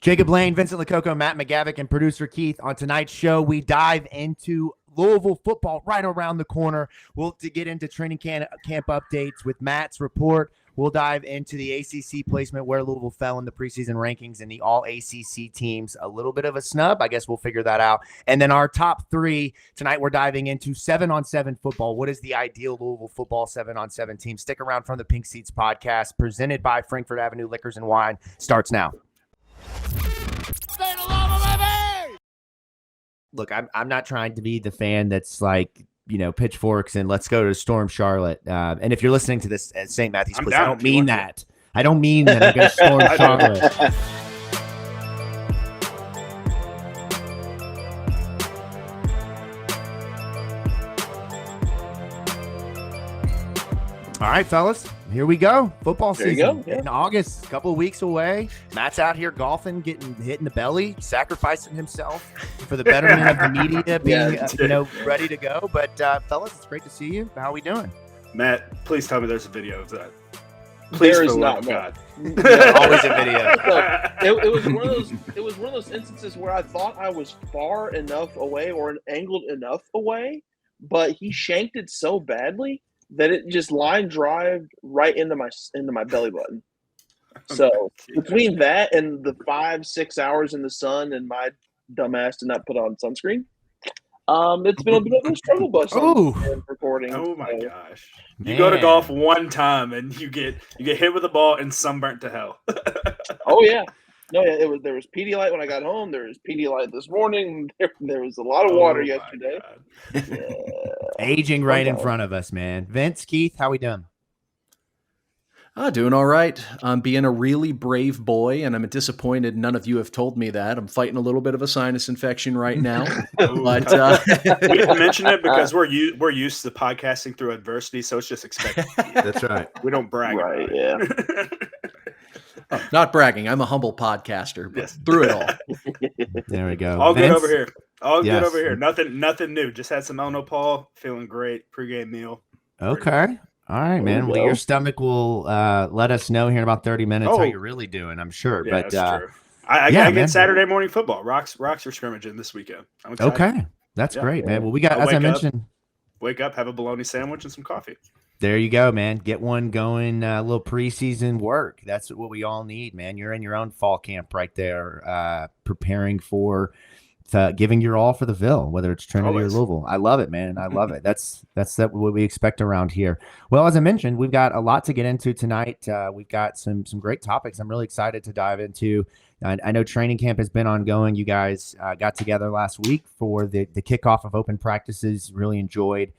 Jacob Lane, Vincent Lococo, Matt McGavic, and producer Keith. On tonight's show, we dive into Louisville football right around the corner. We'll get into training camp updates with Matt's report. We'll dive into the ACC placement, where Louisville fell in the preseason rankings, and the All-ACC teams. A little bit of a snub. I guess we'll figure that out. And then our top three. Tonight we're diving into 7-on-7 football. What is the ideal Louisville football 7-on-7 team? Stick around. From the Pink Seats podcast, presented by Frankfort Ave Liquors and Wine, starts now. Look, I'm not trying to be the fan that's like, pitchforks and let's go to Storm Charlotte. And if you're listening to this at St. Matthew's Place, I don't mean that. I don't mean that I'm going to Storm Charlotte. All right, fellas, here we go. Football season in August, a couple of weeks away. Matt's out here golfing, getting hit in the belly, sacrificing himself for the betterment of the media, being ready to go. But fellas, it's great to see you. How are we doing? Matt, please tell me there's a video of that. Please, there is not. God. Always a video. So, it was one of those instances where I thought I was far enough away or angled enough away, but he shanked it so badly that it just line drive right into my belly button. So between that and the 5-6 hours in the sun and my dumbass did not put on sunscreen, it's been a bit of a struggle bus on recording. Oh my gosh! Man. You go to golf one time and you get hit with a ball and sunburnt to hell. Oh yeah. No, yeah, there was Pedialyte when I got home. There was Pedialyte this morning. There was a lot of water yesterday. Yeah. Aging right in front of us, man. Vince, Keith, how we doing? Doing all right. I'm being a really brave boy, and I'm disappointed none of you have told me that. I'm fighting a little bit of a sinus infection right now. But we didn't mention it because we're used to podcasting through adversity, so it's just expected. That's right. We don't brag. Right? About it. Oh, not bragging. I'm a humble podcaster, but through it all. There we go. All Vince? Good over here. All good over here. Nothing new. Just had some El Paul. Feeling great. Pre-game meal. Okay. All right, man. Well, your stomach will let us know here in about 30 minutes how you're really doing, I'm sure. Yeah, but that's true. I get Saturday morning football. Rocks are scrimmaging this weekend. I'm excited. Okay. That's great, man. Well, we got, as I mentioned. Wake up, have a bologna sandwich and some coffee. There you go, man. Get one going, a little preseason work. That's what we all need, man. You're in your own fall camp right there, preparing for giving your all for the Ville, whether it's Trinity or Louisville. I love it, man. I love it. That's what we expect around here. Well, as I mentioned, we've got a lot to get into tonight. We've got some great topics I'm really excited to dive into. I know training camp has been ongoing. You guys got together last week for the kickoff of open practices. Really enjoyed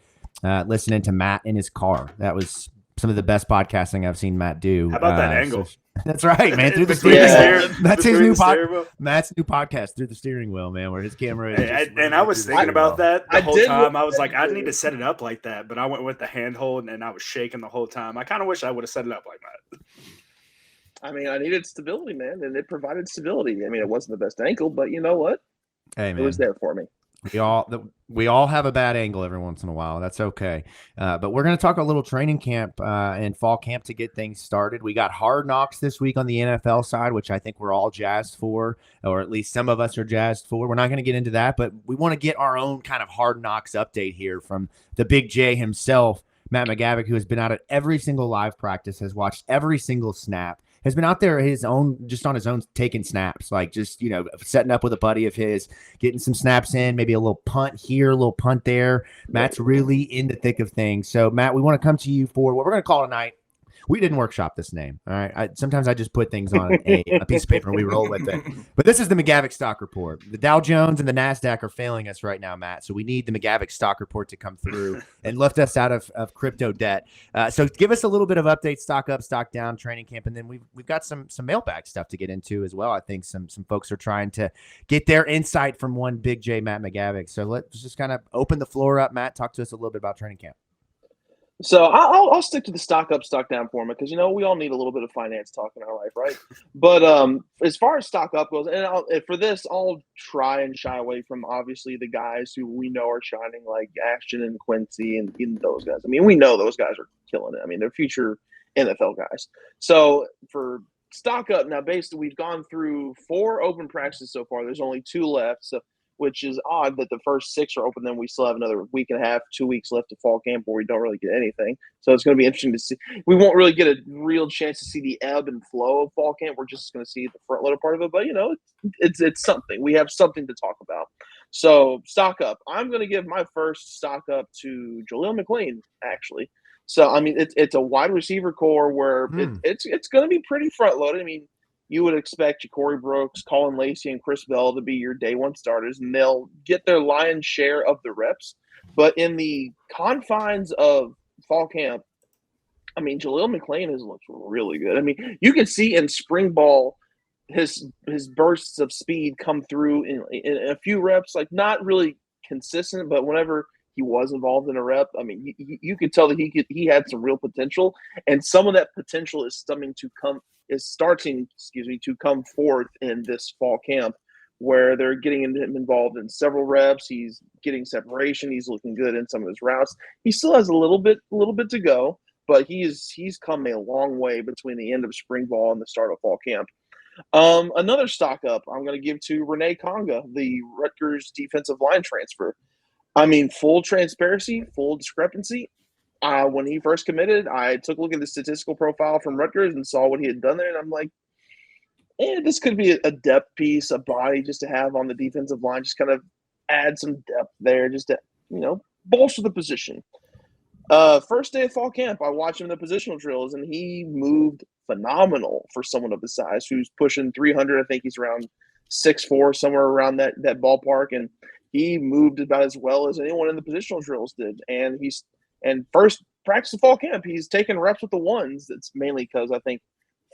listening to Matt in his car. That was some of the best podcasting I've seen Matt do. How about that angle? That's right, man. Through the steering wheel. That's his new Matt's new podcast, Through the Steering Wheel, man, where his camera is. And I was thinking about that the whole time. I was like, I need to set it up like that, but I went with the handhold and I was shaking the whole time. I kind of wish I would have set it up like that. I mean, I needed stability, man, and it provided stability. I mean, it wasn't the best ankle, but you know what? Hey, man. It was there for me. We all have a bad angle every once in a while. That's okay. But we're going to talk a little training camp and fall camp to get things started. We got Hard Knocks this week on the NFL side, which I think we're all jazzed for, or at least some of us are jazzed for. We're not going to get into that, but we want to get our own kind of Hard Knocks update here from the Big J himself, Matt McGavic, who has been out at every single live practice, has watched every single snap, has been out there on his own taking snaps, like just, setting up with a buddy of his, getting some snaps in, maybe a little punt here, a little punt there. Matt's really in the thick of things. So, Matt, we want to come to you for what we're going to call tonight. We didn't workshop this name, all right? Sometimes I just put things on a piece of paper and we roll with it. But this is the McGavic stock report. The Dow Jones and the NASDAQ are failing us right now, Matt. So we need the McGavic stock report to come through and lift us out of crypto debt. So give us a little bit of update, stock up, stock down, training camp. And then we've got some mailbag stuff to get into as well. I think some folks are trying to get their insight from one Big J, Matt McGavic. So let's just kind of open the floor up, Matt. Talk to us a little bit about training camp. So I'll stick to the stock up, stock down format because, we all need a little bit of finance talk in our life, right? But as far as stock up goes, and for this, I'll try and shy away from obviously the guys who we know are shining, like Ashton and Quincy and those guys. I mean, we know those guys are killing it. I mean, they're future NFL guys. So for stock up now. Basically, we've gone through 4 open practices so far. There's only 2 left, so which is odd that the first 6 are open. Then we still have another week and a half, 2 weeks left of fall camp where we don't really get anything. So it's going to be interesting to see. We won't really get a real chance to see the ebb and flow of fall camp. We're just going to see the front loader part of it. But it's something. We have something to talk about. So stock up. I'm going to give my first stock up to Jaleel McLean, actually. So, I mean, it's a wide receiver core where it's going to be pretty front-loaded. I mean, you would expect Ja'Cory Brooks, Colin Lacey, and Chris Bell to be your day one starters, and they'll get their lion's share of the reps. But in the confines of fall camp, I mean, Jaleel McLean has looked really good. I mean, you can see in spring ball his bursts of speed come through in a few reps, like not really consistent, but whenever – he was involved in a rep. I mean, you could tell that he had some real potential, and some of that potential is starting to come forth in this fall camp, where they're getting him involved in several reps. He's getting separation. He's looking good in some of his routes. He still has a little bit to go, but he's come a long way between the end of spring ball and the start of fall camp. Another stock up I'm going to give to Renee Conga, the Rutgers defensive line transfer. I mean, full transparency, full discrepancy. When he first committed, I took a look at the statistical profile from Rutgers and saw what he had done there, and I'm like, this could be a depth piece, a body just to have on the defensive line, just kind of add some depth there, just to, bolster the position. First day of fall camp, I watched him in the positional drills, and he moved phenomenal for someone of his size who's pushing 300. I think he's around 6'4", somewhere around that ballpark, and he moved about as well as anyone in the positional drills did. And first practice of fall camp, he's taking reps with the ones. That's mainly because I think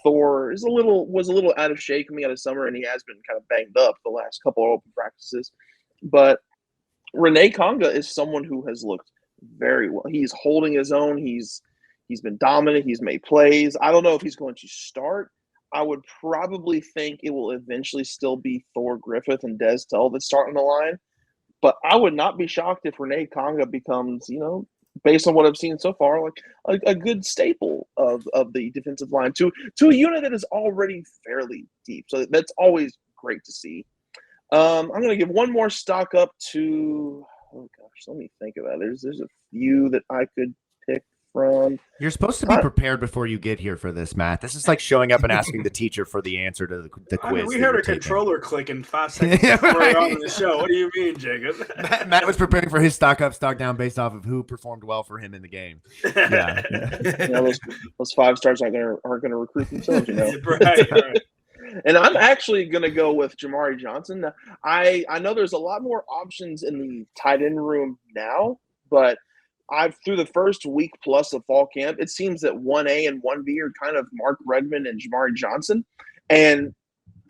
Thor was a little out of shape coming out of summer, and he has been kind of banged up the last couple of open practices. But Renee Conga is someone who has looked very well. He's holding his own. He's been dominant. He's made plays. I don't know if he's going to start. I would probably think it will eventually still be Thor Griffith and Des Tull that start on the line. But I would not be shocked if Renee Conga becomes, based on what I've seen so far, like a good staple of the defensive line to a unit that is already fairly deep. So that's always great to see. I'm going to give one more stock up to, oh gosh, let me think about it. There's a few that I could pick from. You're supposed to be prepared before you get here for this, Matt. This is like showing up and asking the teacher for the answer to the quiz. We heard a controller clicking 5 seconds before we're on the show. What do you mean, Jacob? Matt was preparing for his stock up, stock down based off of who performed well for him in the game. Yeah, those 5 stars aren't gonna recruit themselves, Right. And I'm actually going to go with Jamari Johnson. I know there's a lot more options in the tight end room now, but through the first week plus of fall camp, it seems that 1A and 1B are kind of Mark Redmond and Jamari Johnson. And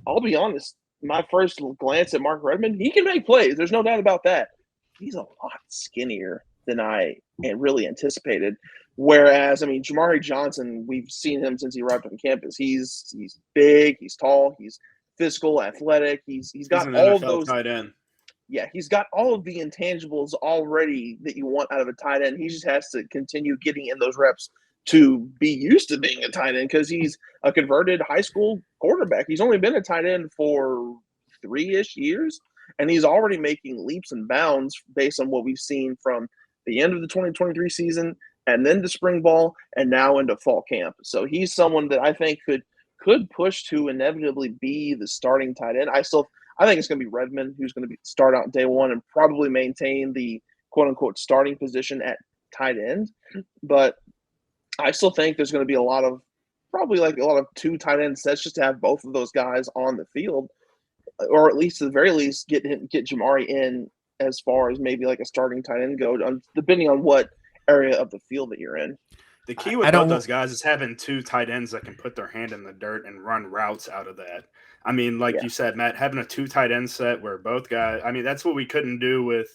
I'll be honest, my first glance at Mark Redmond, he can make plays. There's no doubt about that. He's a lot skinnier than I really anticipated. Whereas, I mean, Jamari Johnson, we've seen him since he arrived on campus. He's big, he's tall, he's physical, athletic. He's got all of those tight end. Yeah, he's got all of the intangibles already that you want out of a tight end. He just has to continue getting in those reps to be used to being a tight end because he's a converted high school quarterback. He's only been a tight end for 3-ish years, and he's already making leaps and bounds based on what we've seen from the end of the 2023 season and then to spring ball and now into fall camp. So he's someone that I think could push to inevitably be the starting tight end. I think it's going to be Redmond who's going to start out day one and probably maintain the quote-unquote starting position at tight end. But I still think there's going to be a lot of 2 tight end sets just to have both of those guys on the field, or at least at the very least get Jamari in as far as maybe like a starting tight end go, depending on what area of the field that you're in. The key with both those guys is having 2 tight ends that can put their hand in the dirt and run routes out of that. I mean, you said, Matt, having a 2 tight end set where both guys, I mean, that's what we couldn't do with,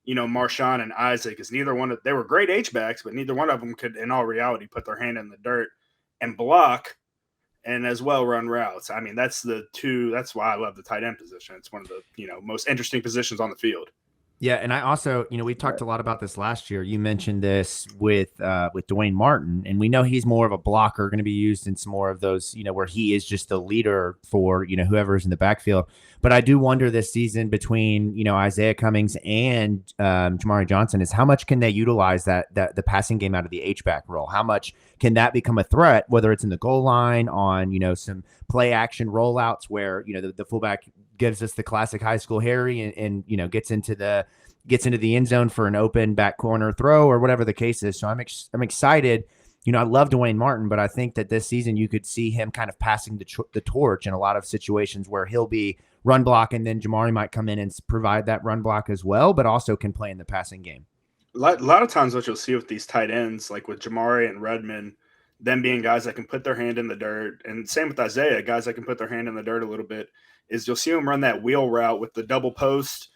Marshawn and Isaac, because they were great H-backs, but neither one of them could, in all reality, put their hand in the dirt and block and as well run routes. I mean, that's why I love the tight end position. It's one of the, most interesting positions on the field. Yeah, and I also, we talked a lot about this last year. You mentioned this with Dwayne Martin, and we know he's more of a blocker, going to be used in some more of those, where he is just the leader for whoever's in the backfield. But I do wonder this season between Isaiah Cummings and Jamari Johnson is how much can they utilize that the passing game out of the H back role? How much can that become a threat? Whether it's in the goal line on some play action rollouts where the fullback gives us the classic high school Harry and gets into the end zone for an open back corner throw or whatever the case is. So I'm excited. I love Dwayne Martin, but I think that this season you could see him kind of passing the torch in a lot of situations where he'll be run block and then Jamari might come in and provide that run block as well, but also can play in the passing game. A lot of times what you'll see with these tight ends, like with Jamari and Redmond, them being guys that can put their hand in the dirt, and same with Isaiah, guys that can put their hand in the dirt a little bit, is you'll see them run that wheel route with the double post,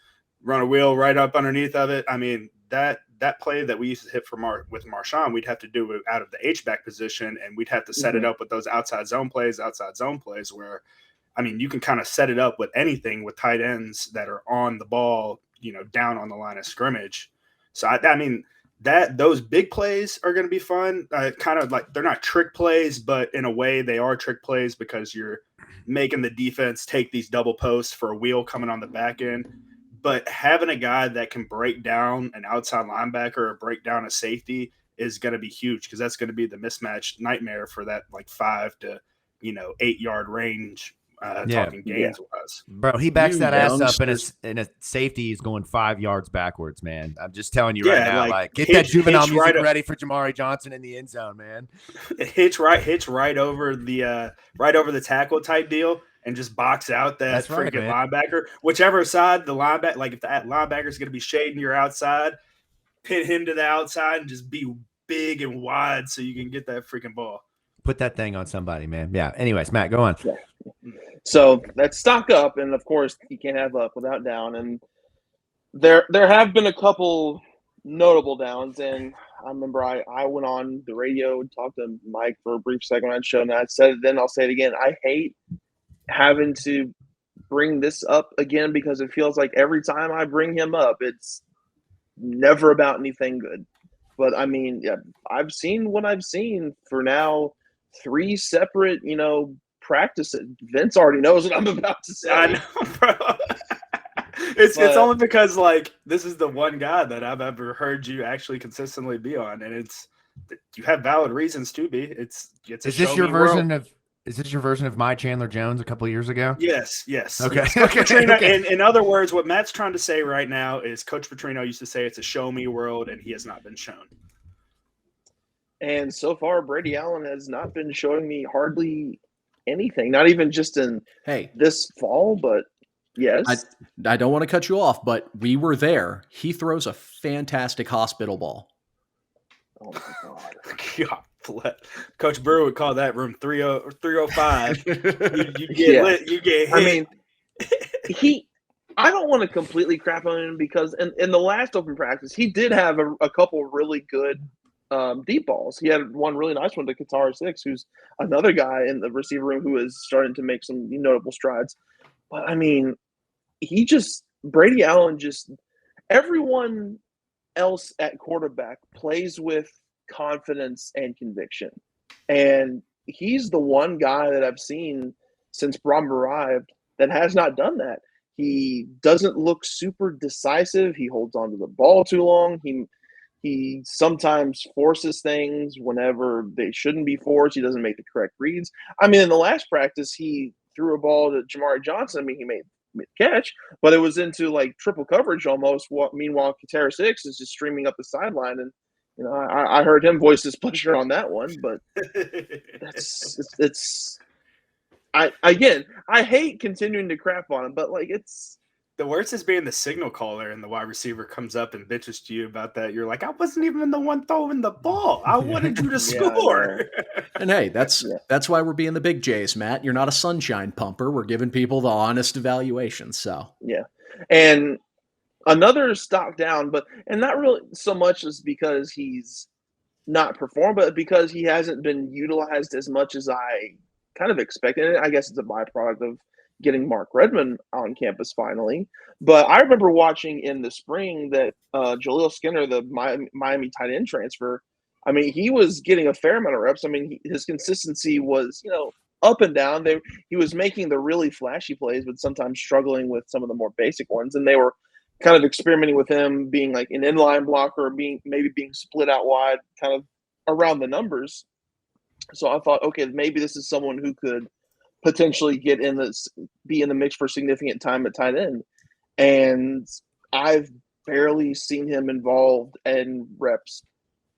run a wheel right up underneath of it. I mean, that play that we used to hit with Marshawn, we'd have to do it out of the H-back position, and we'd have to set it up with those outside zone plays where, I mean, you can kind of set it up with anything with tight ends that are on the ball, down on the line of scrimmage. So, I mean, those big plays are going to be fun. Kind of like they're not trick plays, but in a way they are trick plays because you're making the defense take these double posts for a wheel coming on the back end. But having a guy that can break down an outside linebacker or break down a safety is going to be huge because that's going to be the mismatch nightmare for that like 5 to 8 yard range. Talking gains wise, bro, he backs that ass up and a safety is going 5 yards backwards, man. I'm just telling you right now, like get that juvenile music ready for Jamari Johnson in the end zone, man. Hitch right over the tackle type deal and just box out that freaking linebacker, whichever side the linebacker. Like if that linebacker is going to be shading your outside, pin him to the outside and just be big and wide so you can get that freaking ball. Put that thing on somebody, man. Yeah. Anyways, Matt, go on. Yeah. So that's stock up, and of course you can't have up without down. And there have been a couple notable downs, and I remember I went on the radio and talked to Mike for a brief second on that show, and I said it then, I'll say it again. I hate having to bring this up again because it feels like every time I bring him up, it's never about anything good. But I mean, yeah, I've seen what I've seen for now 3 separate, practices. Vince already knows what I'm about to say. I know, bro. It's only because like this is the one guy that I've ever heard you actually consistently be on, and you have valid reasons to be. Is this your version of my Chandler Jones a couple of years ago? Yes. Okay. Yes. Coach Petrino, okay. In other words, what Matt's trying to say right now is Coach Petrino used to say it's a show me world, and he has not been shown. And so far, Brady Allen has not been showing me hardly anything, not even just in this fall, but yes. I don't want to cut you off, but we were there. He throws a fantastic hospital ball. Oh, my God. God, Coach Brewer would call that room 305. You get lit, you get hit. I mean, I don't want to completely crap on him because in the last open practice, he did have a couple really good deep balls. He had one really nice one to Qatar 6, who's another guy in the receiver room who is starting to make some notable strides. But I mean, Brady Allen everyone else at quarterback plays with confidence and conviction. And he's the one guy that I've seen since Brom arrived that has not done that. He doesn't look super decisive. He holds on to the ball too long. He sometimes forces things whenever they shouldn't be forced. He doesn't make the correct reads. I mean, in the last practice, he threw a ball to Jamari Johnson. I mean, he made the catch, but it was into like triple coverage almost. Meanwhile, Qatar 6 is just streaming up the sideline. And, I heard him voice his pleasure on that one, but I hate continuing to crap on him, but like the worst is being the signal caller and the wide receiver comes up and bitches to you about that. You're like, I wasn't even the one throwing the ball. I wanted you to score. And hey, that's why we're being the big J's, Matt. You're not a sunshine pumper. We're giving people the honest evaluation. So yeah. And another stock down, and not really so much as because he's not performed, but because he hasn't been utilized as much as I kind of expected. I guess it's a byproduct of getting Mark Redmond on campus finally. But I remember watching in the spring that Jaleel Skinner, the Miami tight end transfer, I mean, he was getting a fair amount of reps. I mean, his consistency was, up and down. He was making the really flashy plays, but sometimes struggling with some of the more basic ones. And they were kind of experimenting with him being like an inline blocker, or being split out wide, kind of around the numbers. So I thought, okay, maybe this is someone who could potentially be in the mix for significant time at tight end. And I've barely seen him involved in reps,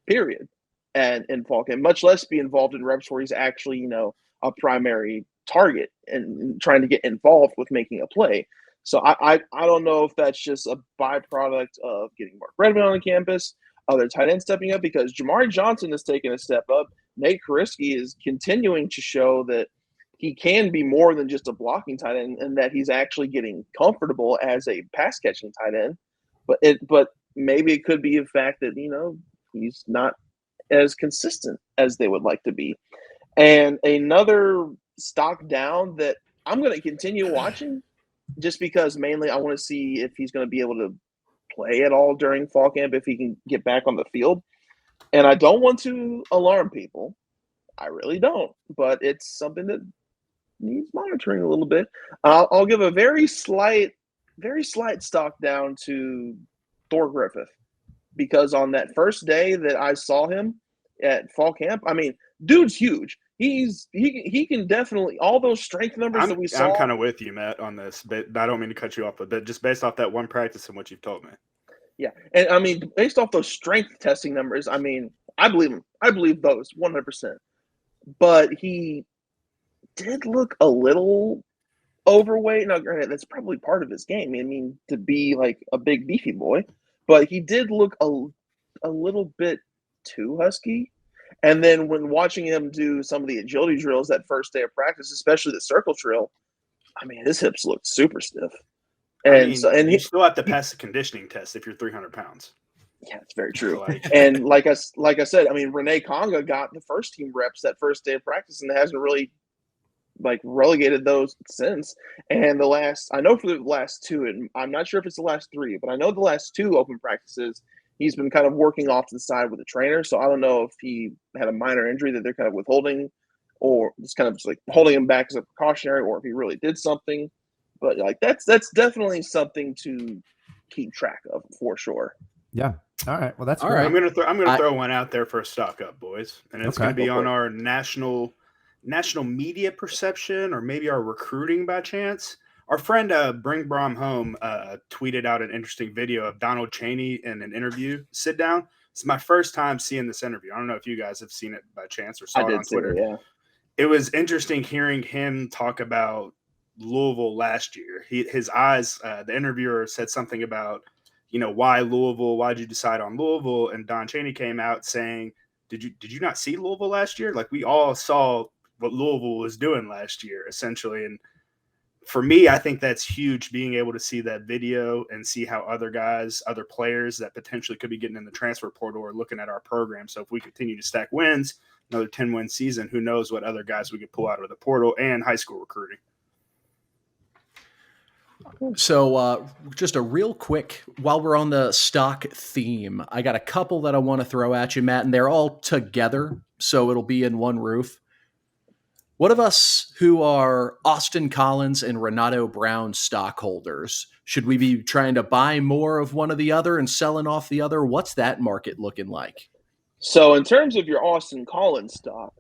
period, and in fall camp, much less be involved in reps where he's actually, a primary target and trying to get involved with making a play. So I don't know if that's just a byproduct of getting Mark Redmond on the campus, other tight ends stepping up, because Jamari Johnson has taken a step up. Nate Kariski is continuing to show that he can be more than just a blocking tight end, and that he's actually getting comfortable as a pass catching tight end. But maybe it could be a fact that, he's not as consistent as they would like to be. And another stock down that I'm going to continue watching, just because mainly I want to see if he's going to be able to play at all during fall camp, if he can get back on the field. And I don't want to alarm people. I really don't. But it's something that needs monitoring a little bit. I'll give a very slight stock down to Thor Griffith, because on that first day that I saw him at fall camp, I mean, dude's huge. He can definitely, all those strength numbers that we saw. I'm kind of with you, Matt, on this, but I don't mean to cut you off, but just based off that one practice and what you've told me. Yeah, and I mean, based off those strength testing numbers, I mean, I believe him. I believe those 100%. But he did look a little overweight. Now, granted, that's probably part of his game. I mean, to be like a big beefy boy, but he did look a little bit too husky. And then when watching him do some of the agility drills that first day of practice, especially the circle drill, I mean, his hips looked super stiff. And you still have to pass the conditioning test if you're 300 pounds. Yeah, it's very true. And like I said, I mean, Renee Conga got the first team reps that first day of practice and hasn't really relegated those since. And I know for the last two, and I'm not sure if it's the last three, but I know the last two open practices, he's been kind of working off to the side with the trainer. So I don't know if he had a minor injury that they're kind of withholding, or just kind of just holding him back as a precautionary, or if he really did something. But that's definitely something to keep track of for sure. Yeah. All right. Well, that's all great. right. I'm gonna throw one out there for a stock up, boys, and it's gonna be on our national media perception, or maybe our recruiting by chance. Our friend Bring Brom Home tweeted out an interesting video of Donald Chaney in an interview sit down. It's my first time seeing this interview. I don't know if you guys have seen it by chance or saw it on Twitter. Yeah. It was interesting hearing him talk about Louisville last year. His eyes, the interviewer said something about, why Louisville? Why'd you decide on Louisville? And Don Chaney came out saying, did you not see Louisville last year? Like, we all saw what Louisville was doing last year, essentially. And for me, I think that's huge, being able to see that video and see how other players that potentially could be getting in the transfer portal are looking at our program. So if we continue to stack wins, another 10-win season, who knows what other guys we could pull out of the portal and high school recruiting. So just a real quick, while we're on the stock theme, I got a couple that I want to throw at you, Matt, and they're all together, so it'll be in one roof. What of us who are Austin Collins and Renato Brown stockholders, should we be trying to buy more of one or the other and selling off the other? What's that market looking like? So in terms of your Austin Collins stock,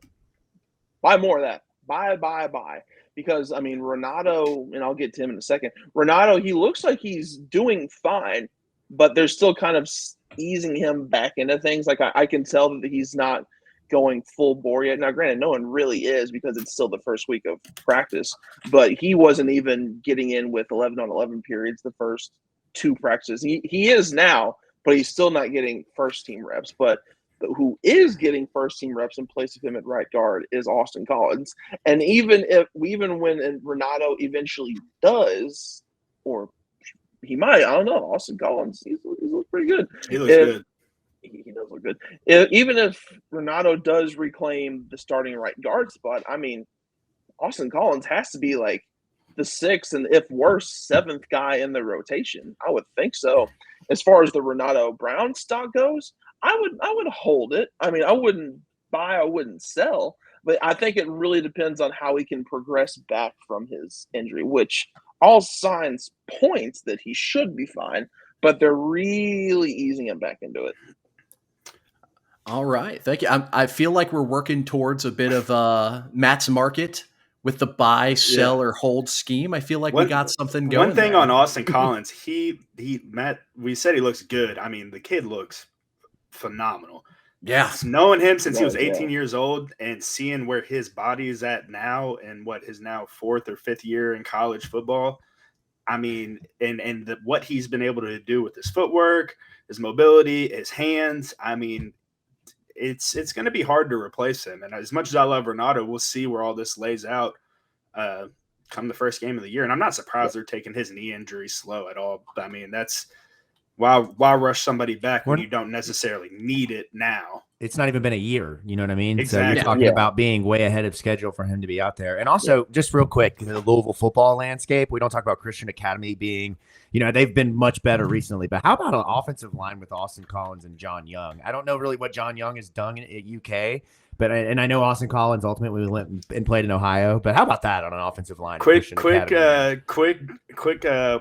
buy more of that. Buy. Because, I mean, Renato, and I'll get to him in a second, Renato, he looks like he's doing fine, but they're still kind of easing him back into things. Like, I can tell that he's not going full bore yet. Now, granted, no one really is, because it's still the first week of practice, but he wasn't even getting in with 11-on-11 periods the first two practices. He is now, but he's still not getting first-team reps. But who is getting first-team reps in place of him at right guard is Austin Collins. And even when Renato eventually does, or he might, I don't know, Austin Collins, he looks pretty good. He looks good. He does look good. Even if Renato does reclaim the starting right guard spot, I mean, Austin Collins has to be the sixth and, if worse, seventh guy in the rotation. I would think so. As far as the Renato Brown stock goes, I would hold it. I mean, I wouldn't buy, I wouldn't sell, but I think it really depends on how he can progress back from his injury, which all signs point that he should be fine, but they're really easing him back into it. All right. Thank you. I feel like we're working towards a bit of Matt's market with the buy, sell, or hold scheme. I feel like we got something going. One thing there. on Austin Collins, Matt, we said he looks good. I mean, the kid looks phenomenal. Yeah. Knowing him since he was 18 years old and seeing where his body is at now and what his now 4th or 5th year in college football, I mean, and what he's been able to do with his footwork, his mobility, his hands, I mean, it's going to be hard to replace him. And as much as I love Renato, we'll see where all this lays out come the first game of the year. And I'm not surprised they're taking his knee injury slow at all. But I mean, that's why rush somebody back when you don't necessarily need it now. It's not even been a year. You know what I mean? Exactly. So you're talking about being way ahead of schedule for him to be out there. And also, just real quick, the Louisville football landscape, we don't talk about Christian Academy being, they've been much better recently. But how about an offensive line with Austin Collins and John Young? I don't know really what John Young has done at UK, but I know Austin Collins ultimately went and played in Ohio. But how about that on an offensive line? Quick,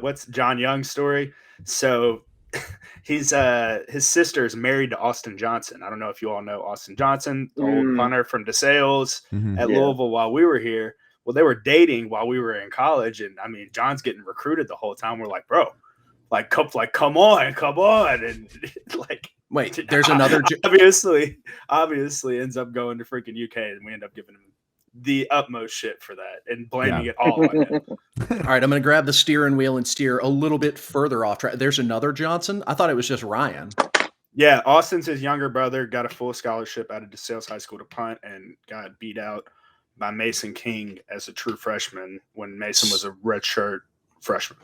what's John Young's story? So his sister's married to Austin Johnson. I don't know if you all know Austin Johnson, old punter from DeSales at Louisville while we were here. Well, they were dating while we were in college, and I mean, John's getting recruited the whole time. We're like, bro, come on, and wait, there's another. Obviously, ends up going to freaking UK, and we end up giving him the utmost shit for that and blaming it all on him. All right, I'm going to grab the steering wheel and steer a little bit further off track. There's another Johnson. I thought it was just Ryan. Yeah, Austin's his younger brother, got a full scholarship out of DeSales High School to punt and got beat out by Mason King as a true freshman when Mason was a redshirt freshman.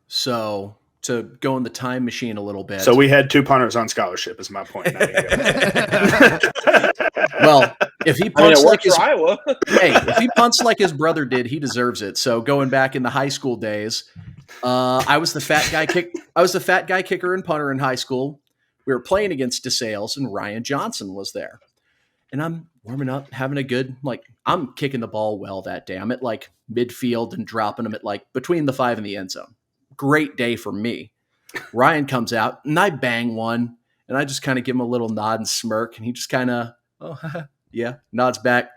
So to go in the time machine a little bit. So we had 2 punters on scholarship is my point. Well, if he punts if he punts like his brother did, he deserves it. So going back in the high school days, I was the fat guy kicker and punter in high school. We were playing against DeSales, and Ryan Johnson was there. And I'm warming up, having a good, I'm kicking the ball well that day. I'm at midfield and dropping them at between the 5 and the end zone. Great day for me. Ryan comes out and I bang one, and I just kind of give him a little nod and smirk, and he just kind of, nods back.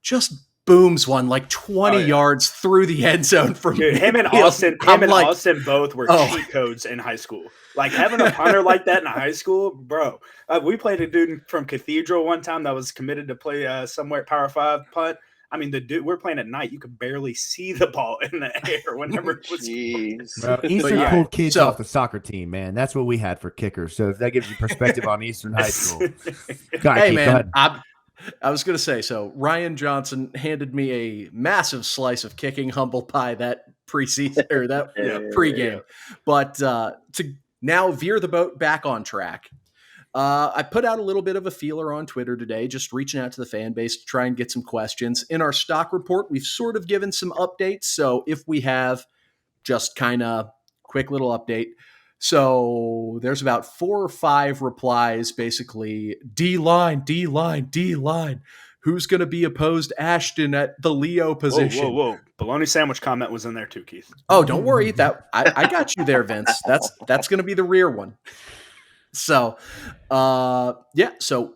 Just booms one 20 yards through the end zone from me. Him and Austin both were cheat codes in high school. Having a punter like that in high school, bro. We played a dude from Cathedral one time that was committed to play somewhere at Power 5 punt. I mean, the dude, we're playing at night. You could barely see the ball in the air whenever it was. Eastern pulled kids off the soccer team, man. That's what we had for kickers. So if that gives you perspective on Eastern high school. Go ahead. I was going to say, so Ryan Johnson handed me a massive slice of kicking humble pie that preseason or that pregame. But to now veer the boat back on track, I put out a little bit of a feeler on Twitter today, just reaching out to the fan base to try and get some questions. In our stock report, we've sort of given some updates. So if we have just kind of quick little update. So there's about 4 or 5 replies, basically, D-line. Who's going to be opposed Ashton at the Leo position? Whoa. Bologna sandwich comment was in there too, Keith. Oh, don't worry. I got you there, Vince. That's going to be the rear one. So, So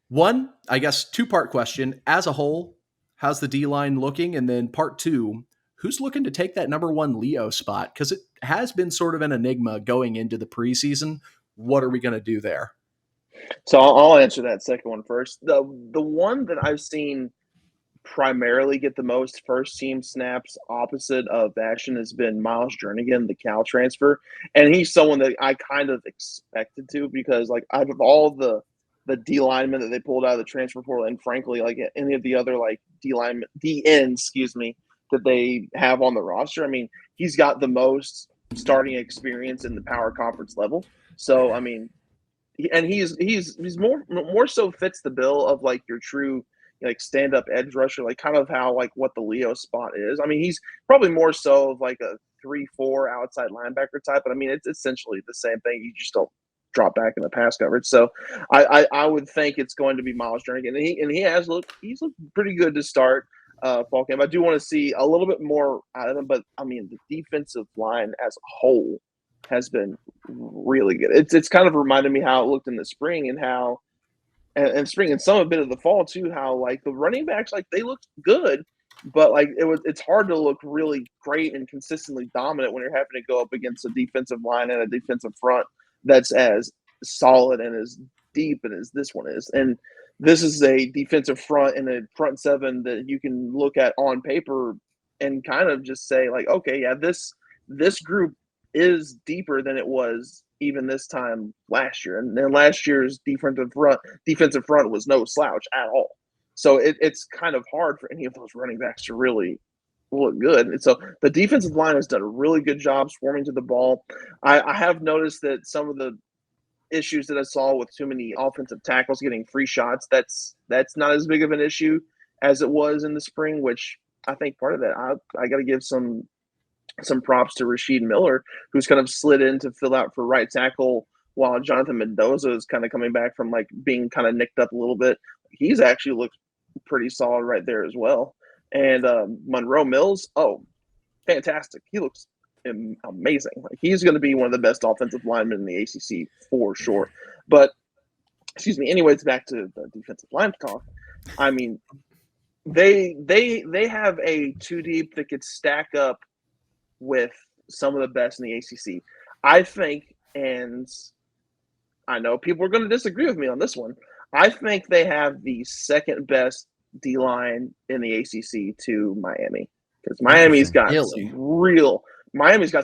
one, I guess, 2-part question. As a whole, how's the D-line looking? And then part 2, who's looking to take that number 1 Leo spot? Because it has been sort of an enigma going into the preseason. What are we going to do there? So I'll answer that second one first. The one that I've seen primarily get the most first-team snaps opposite of Ashton has been Miles Jernigan, the Cal transfer. And he's someone that I kind of expected to because, out of all the D linemen that they pulled out of the transfer portal, and frankly, any of the other DNs, that they have on the roster, I mean, he's got the most starting experience in the power conference level. So, I mean, and he's more so fits the bill of your true like stand up edge rusher, like kind of how like what the Leo spot is. I mean, he's probably more so of like a 3-4 outside linebacker type, but I mean, it's essentially the same thing. You just don't drop back in the pass coverage. So I would think it's going to be Miles Jernigan, and he's looked pretty good to start fall camp. I do want to see a little bit more out of him, but I mean, the defensive line as a whole has been really good. It's kind of reminded me how it looked in the spring and how and spring and some a bit of the fall too, how like the running backs, like they looked good, but like it's hard to look really great and consistently dominant when you're having to go up against a defensive line and a defensive front that's as solid and as deep and as this one is. And this is a defensive front and a front seven that you can look at on paper and kind of just say like, okay, yeah, this group is deeper than it was even this time last year. And then last year's defensive front was no slouch at all. So it's kind of hard for any of those running backs to really look good. And so the defensive line has done a really good job swarming to the ball. I have noticed that some of the issues that I saw with too many offensive tackles getting free shots, that's not as big of an issue as it was in the spring, which I think part of that, I got to give some props to Rasheed Miller, who's kind of slid in to fill out for right tackle while Jonathan Mendoza is kind of coming back from like being kind of nicked up a little bit. He's actually looked pretty solid right there as well. And Monroe Mills, fantastic. He looks amazing. Like he's going to be one of the best offensive linemen in the ACC for sure. But excuse me. Anyways, back to the defensive line talk. I mean, they have a two deep that could stack up with some of the best in the ACC. I think, and I know people are going to disagree with me on this one, I think they have the second best D-line in the ACC to Miami, because Miami's got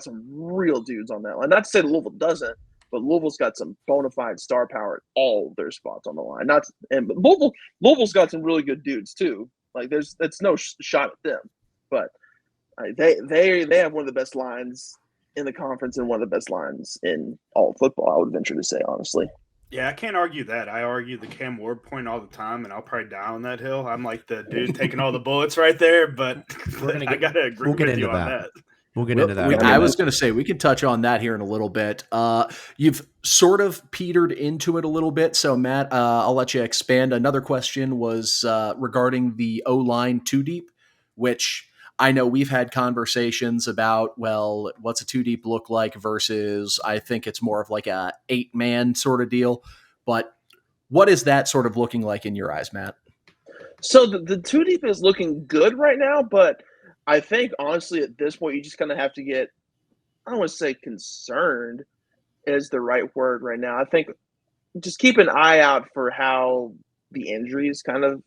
some real dudes on that line. Not to say Louisville doesn't, but Louisville's got some bona fide star power at all of their spots on the line. But Louisville's got some really good dudes too. Like that's no shot at them, but they have one of the best lines in the conference and one of the best lines in all of football, I would venture to say, honestly. Yeah, I can't argue that. I argue the Cam Ward point all the time, and I'll probably die on that hill. I'm like the dude taking all the bullets right there, but I got to agree with you on that. We'll get into that. I was going to say, we can touch on that here in a little bit. You've sort of petered into it a little bit. So, Matt, I'll let you expand. Another question was regarding the O-line two deep, which I know we've had conversations about, well, what's a two deep look like versus I think it's more of like a 8-man sort of deal. But what is that sort of looking like in your eyes, Matt? So the two deep is looking good right now, but I think, honestly, at this point, you just kind of have to get, I don't want to say concerned is the right word right now. I think just keep an eye out for how the injuries kind of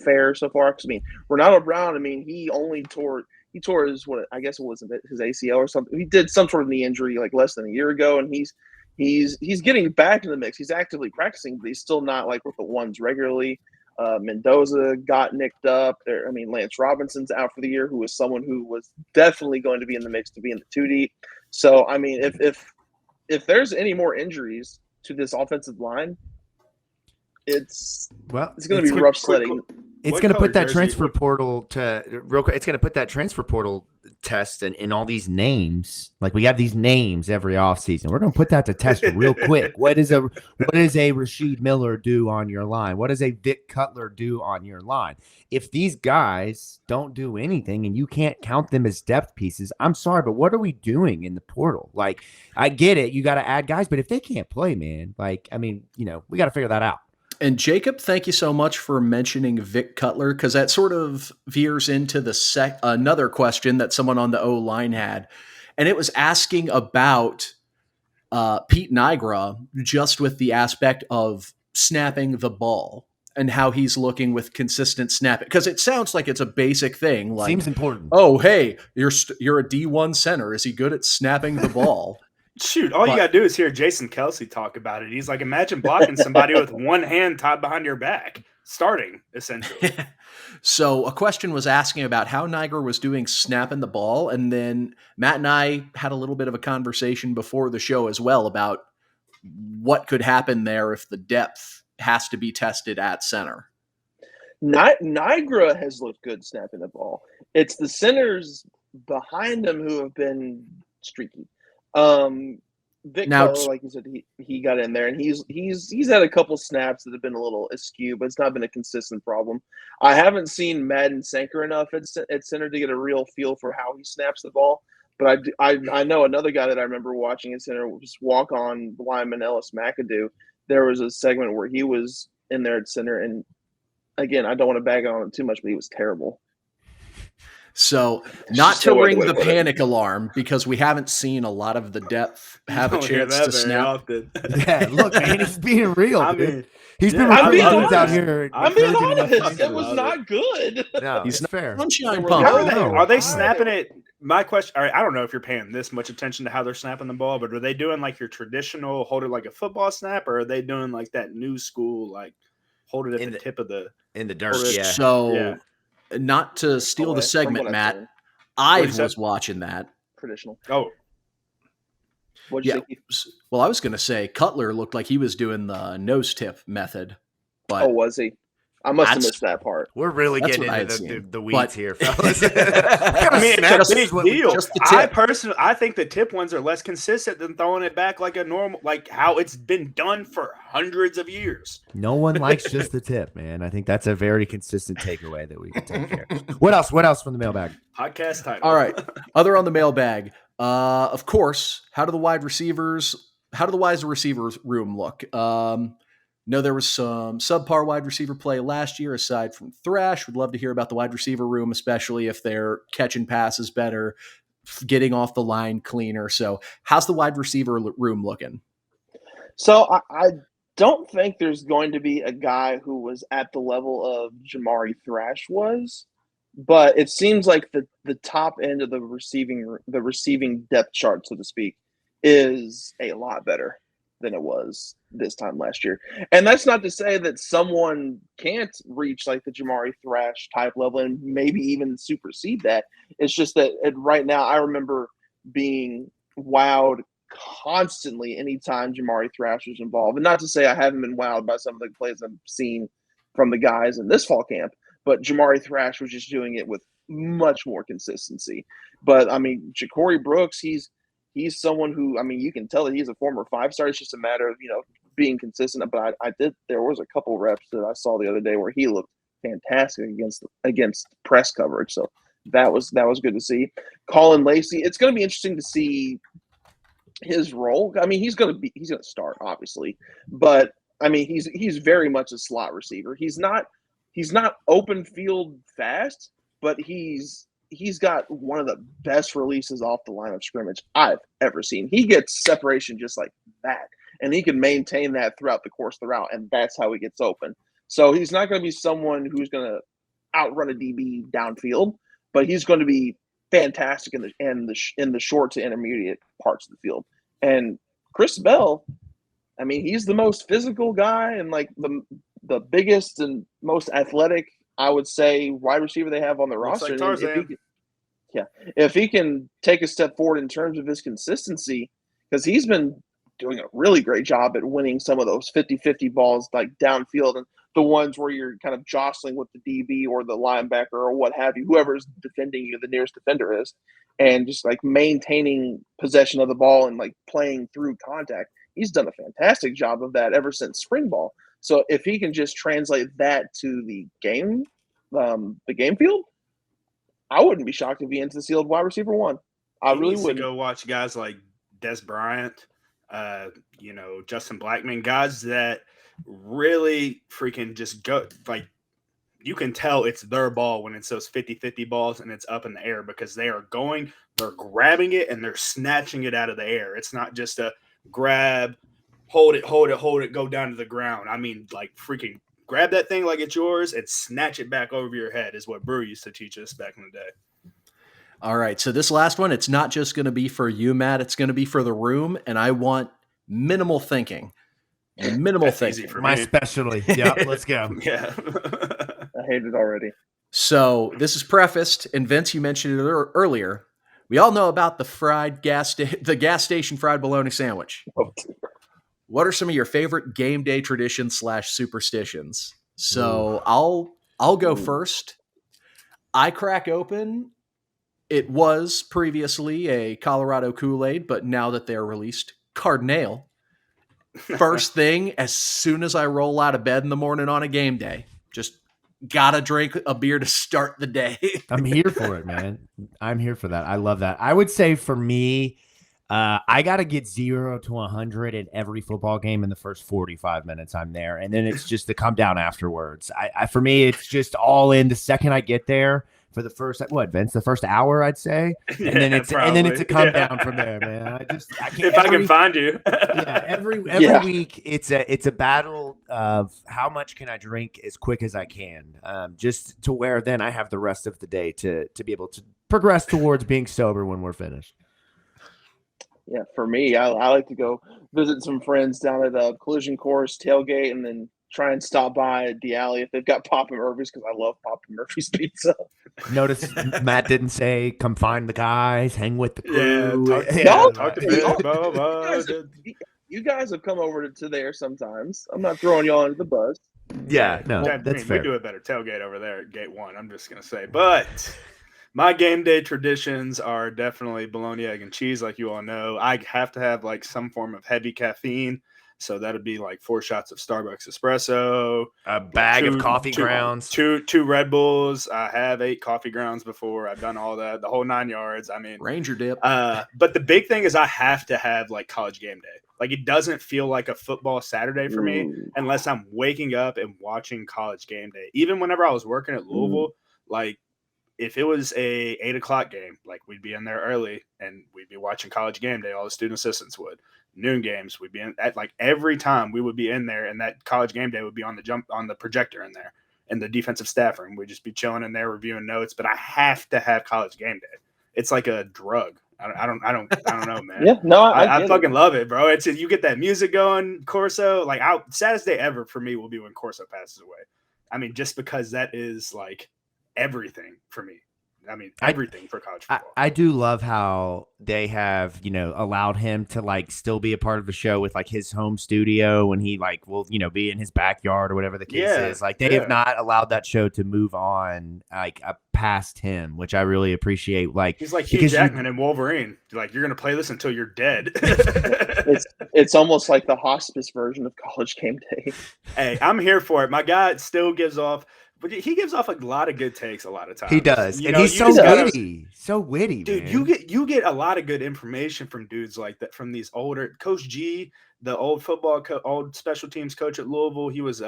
fare so far. Because, I mean, Ronaldo Brown, I mean, he tore his, I guess it wasn't his ACL or something. He did some sort of knee injury like less than a year ago, and he's getting back in the mix. He's actively practicing, but he's still not like with the ones regularly. Mendoza got nicked up there. I mean, Lance Robinson's out for the year, who was someone who was definitely going to be in the mix to be in the two deep. So, I mean, if there's any more injuries to this offensive line, it's going to be rough sledding. It's going to put that transfer portal it's going to put that transfer portal test in all these names. Like we have these names every offseason. We're going to put that to test real quick. What does a Rasheed Miller do on your line? What does a Vic Cutler do on your line? If these guys don't do anything and you can't count them as depth pieces, I'm sorry, but what are we doing in the portal? Like, I get it. You got to add guys, but if they can't play, man, like, I mean, we got to figure that out. And Jacob, thank you so much for mentioning Vic Cutler, because that sort of veers into the another question that someone on the O-line had, and it was asking about Pete Nigra just with the aspect of snapping the ball and how he's looking with consistent snapping, because it sounds like it's a basic thing. Like, seems important. Oh, hey, you're a D1 center. Is he good at snapping the ball? Shoot, all you got to do is hear Jason Kelsey talk about it. He's like, imagine blocking somebody with one hand tied behind your back, starting, essentially. So a question was asking about how Niger was doing snapping the ball, and then Matt and I had a little bit of a conversation before the show as well about what could happen there if the depth has to be tested at center. Niagara has looked good snapping the ball. It's the centers behind him who have been streaky. Vic Now, Butler, like you said, he got in there, and he's had a couple snaps that have been a little askew, but it's not been a consistent problem. I haven't seen Madden Sanker enough at center to get a real feel for how he snaps the ball. But I know another guy that I remember watching at center was walk-on lineman Ellis McAdoo. There was a segment where he was in there at center, and again, I don't want to bag on him too much, but he was terrible. So, not to ring the panic alarm, because we haven't seen a lot of the depth have a chance to snap. Yeah, look, man, he's being real. I mean, he's been recruiting dudes out here. I'm being honest. It was not good. No, he's not fair. Sunshine How pump. Are they snapping it? My question, all right, I don't know if you're paying this much attention to how they're snapping the ball, but are they doing like your traditional hold it like a football snap, or are they doing like that new school, like hold it at the tip of the in the dirt? Yeah. So, not to steal the segment, Matt, I was watching that. Traditional. Oh. What'd you say? Well, I was going to say Cutler looked like he was doing the nose tip method. But was he? I must have missed that part. We're really getting into the weeds here, fellas. I mean, it's a big deal. I think the tip ones are less consistent than throwing it back like a normal, like how it's been done for hundreds of years. No one likes just the tip, man. I think that's a very consistent takeaway that we can take here. What else? What else from the mailbag? Podcast title. All right. Other on the mailbag. Of course, how do the wide receivers room look? No, there was some subpar wide receiver play last year aside from Thrash. Would love to hear about the wide receiver room, especially if they're catching passes better, getting off the line cleaner. So how's the wide receiver room looking? So I don't think there's going to be a guy who was at the level of Jamari Thrash was, but it seems like the top end of the receiving depth chart, so to speak, is a lot better than it was this time last year. And that's not to say that someone can't reach like the Jamari Thrash type level and maybe even supersede that. It's just that right now I remember being wowed constantly anytime Jamari Thrash was involved. And not to say I haven't been wowed by some of the plays I've seen from the guys in this fall camp, but Jamari Thrash was just doing it with much more consistency. But I mean, Ja'Cory Brooks, he's someone who, I mean, you can tell that he's a former 5-star. It's just a matter of, being consistent. But there was a couple reps that I saw the other day where he looked fantastic against press coverage. So that was good to see. Colin Lacey, it's going to be interesting to see his role. I mean, he's going to start, obviously, but I mean, he's very much a slot receiver. He's not open field fast, but he's got one of the best releases off the line of scrimmage I've ever seen. He gets separation just like that, and he can maintain that throughout the course of the route, and that's how he gets open. So he's not going to be someone who's going to outrun a DB downfield, but he's going to be fantastic in the short to intermediate parts of the field. And Chris Bell, I mean, he's the most physical guy and like the biggest and most athletic, I would say, wide receiver they have on the roster. Like Tarzan. If he can take a step forward in terms of his consistency, because he's been doing a really great job at winning some of those 50-50 balls like downfield and the ones where you're kind of jostling with the DB or the linebacker or what have you, whoever's defending you, the nearest defender is, and just like maintaining possession of the ball and like playing through contact. He's done a fantastic job of that ever since spring ball. So if he can just translate that to the game field, I wouldn't be shocked if he ends the sealed wide receiver one. I really would go watch guys like Des Bryant, Justin Blackman, guys that really freaking just go like you can tell it's their ball when it's those 50-50 balls and it's up in the air because they're grabbing it and they're snatching it out of the air. It's not just a grab, hold it, go down to the ground. I mean, like freaking grab that thing like it's yours and snatch it back over your head is what Brew used to teach us back in the day. All right, so this last one, it's not just going to be for you, Matt. It's going to be for the room, and I want minimal thinking. That's easy for my me. specialty. Yep, let's go. Yeah. I hate it already. So this is prefaced, and Vince, you mentioned it earlier. We all know about the gas station fried bologna sandwich. Oh, What are some of your favorite game day traditions / superstitions? So I'll I'll go first. I crack open. It was previously a Colorado Kool-Aid, but now that they're released, Cardinal. First thing, as soon as I roll out of bed in the morning on a game day, just gotta drink a beer to start the day. I'm here for it, man. I'm here for that. I love that. I would say for me, I got to get 0 to 100 in every football game in the first 45 minutes I'm there. And then it's just to come down afterwards. For me, it's just all in the second I get there for the first, Vince, the first hour, I'd say. And then it's a come down from there, man. I can't. If I can find you. Every week it's a battle of how much can I drink as quick as I can, just to where then I have the rest of the day to be able to progress towards being sober when we're finished. Yeah, for me, I like to go visit some friends down at the collision course tailgate, and then try and stop by at the alley if they've got Papa Murphy's, because I love Papa Murphy's pizza. Notice Matt didn't say come find the guys, hang with the crew. Talk to you guys have come over to there sometimes. I'm not throwing y'all under the bus. Yeah, no, that's fair. We do a better tailgate over there at Gate 1, I'm just going to say. But my game day traditions are definitely bologna, egg, and cheese, like you all know. I have to have like some form of heavy caffeine. So that would be like 4 shots of Starbucks espresso, a bag of coffee grounds, two Red Bulls. I have 8 coffee grounds before. I've done all that, the whole 9 yards. I mean, Ranger dip. But the big thing is I have to have like college game day. Like it doesn't feel like a football Saturday for me unless I'm waking up and watching college game day. Even whenever I was working at Louisville, like if it was a 8:00 game, like we'd be in there early and we'd be watching college game day. All the student assistants would. Noon games, we'd be in at like every time we would be in there, and that college game day would be on the projector in there in the defensive staff room. We'd just be chilling in there reviewing notes. But I have to have college game day. It's like a drug. I don't know, man. Yeah, no, I fucking love it, bro. It's you get that music going, Corso. Like saddest day ever for me will be when Corso passes away. I mean, just because that is like everything for me. I mean, everything for college football. I do love how they have, allowed him to like still be a part of the show with like his home studio, and he like will, be in his backyard or whatever the case is. Like they have not allowed that show to move on like past him, which I really appreciate. Like he's like Hugh Jackman and Wolverine. Like you're gonna play this until you're dead. It's almost like the hospice version of college game day. Hey, I'm here for it. My guy still gives off. But he gives off a lot of good takes a lot of times. He does. And he's so witty. So witty, dude, man. You get a lot of good information from dudes like that, from these older Coach G, the old old special teams coach at Louisville. He was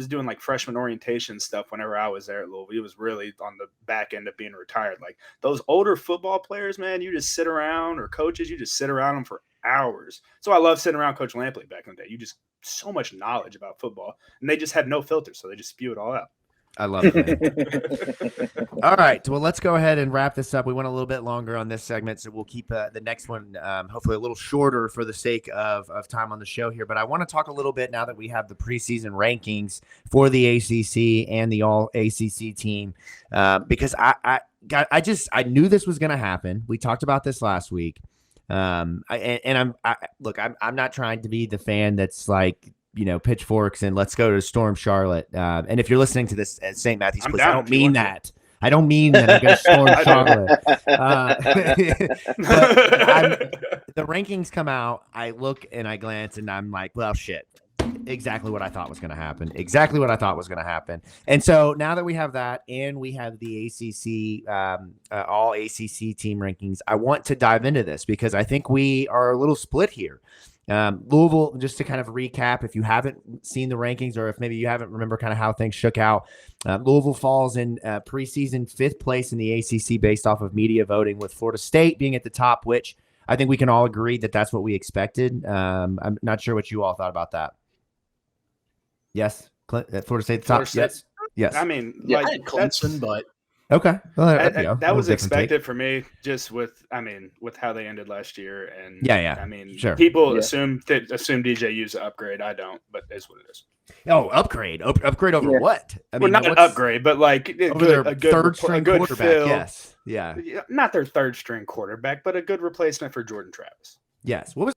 doing like freshman orientation stuff whenever I was there at Louisville. He was really on the back end of being retired. Like those older football players, man, you just sit around, or coaches, you just sit around them for hours. So I love sitting around Coach Lampley back in the day. You just so much knowledge about football, and they just have no filter, so they just spew it all out. I love it. All right. Well, let's go ahead and wrap this up. We went a little bit longer on this segment, so we'll keep the next one hopefully a little shorter for the sake of time on the show here. But I want to talk a little bit now that we have the preseason rankings for the ACC and the All-ACC team, because I knew this was going to happen. We talked about this last week. I'm not trying to be the fan that's like, pitchforks and let's go to Storm Charlotte. And if you're listening to this at St. Matthew's Place, I don't mean that. I don't mean that I'm going to storm Charlotte. The rankings come out. I look and I glance and I'm like, well, shit. Exactly what I thought was going to happen. And so now that we have that and we have the ACC, all ACC team rankings, I want to dive into this because I think we are a little split here. Louisville, just to kind of recap, if you haven't seen the rankings or if maybe you haven't remember kind of how things shook out, Louisville falls in preseason 5th place in the ACC based off of media voting, with Florida State being at the top, which I think we can all agree that that's what we expected. I'm not sure what you all thought about that. Yes, Florida State at the top. Yes. I mean, like Clemson, but okay, well, that was expected for me, just with how they ended last year, and I mean, sure. People assume DJU's an upgrade. I don't, but it's what it is. Oh, upgrade over what? I mean, not an upgrade, but like over their third string quarterback. Fill. Yes, yeah, not their third string quarterback, but a good replacement for Jordan Travis. Yes. What was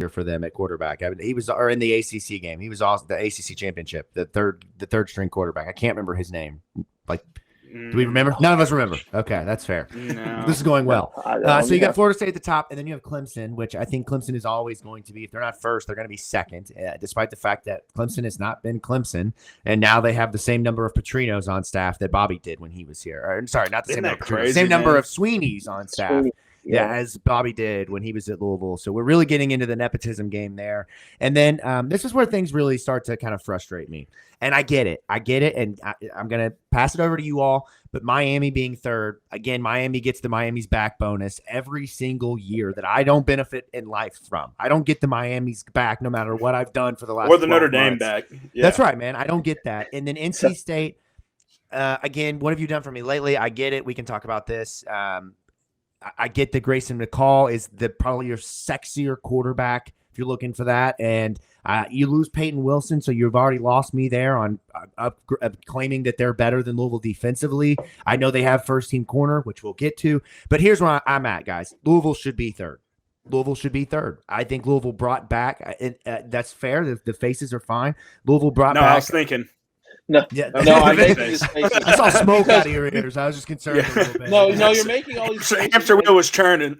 for them at quarterback. I mean, he was, or in the ACC game, he was also the ACC championship, the third string quarterback. I can't remember his name. Like, do we remember? None of us remember. Okay, that's fair. No. This is going well. So you Yeah. got Florida State at the top, and then you have Clemson, which I think Clemson is always going to be. If they're not first, they're going to be second, despite the fact that Clemson has not been Clemson, and now they have the same number of Petrinos on staff that Bobby did when he was here. Or, sorry, not the Isn't same number that of Petrinos, crazy, same number man? of Sweeneys on staff. Yeah, as Bobby did when he was at Louisville. So we're really getting into the nepotism game there. And then this is where things really start to kind of frustrate me. And I get it. And I'm going to pass it over to you all. But Miami being third, again, Miami gets the Miami's back bonus every single year that I don't benefit in life from. I don't get the Miami's back no matter what I've done for the last 12 months. Or the Notre Dame back. Yeah. That's right, man. I don't get that. And then NC State, again, what have you done for me lately? I get it. We can talk about this. I get that Grayson McCall is probably your sexier quarterback if you're looking for that. And you lose Peyton Wilson, so you've already lost me there on claiming that they're better than Louisville defensively. I know they have first-team corner, which we'll get to. But here's where I'm at, guys. Louisville should be third. I think Louisville brought back that's fair. The faces are fine. Louisville brought back. I was thinking. No, Yeah, no, I'm making these faces. I saw smoke out of your ears. I was just concerned a little bit. No, you're making all these faces. Hamster wheel was churning.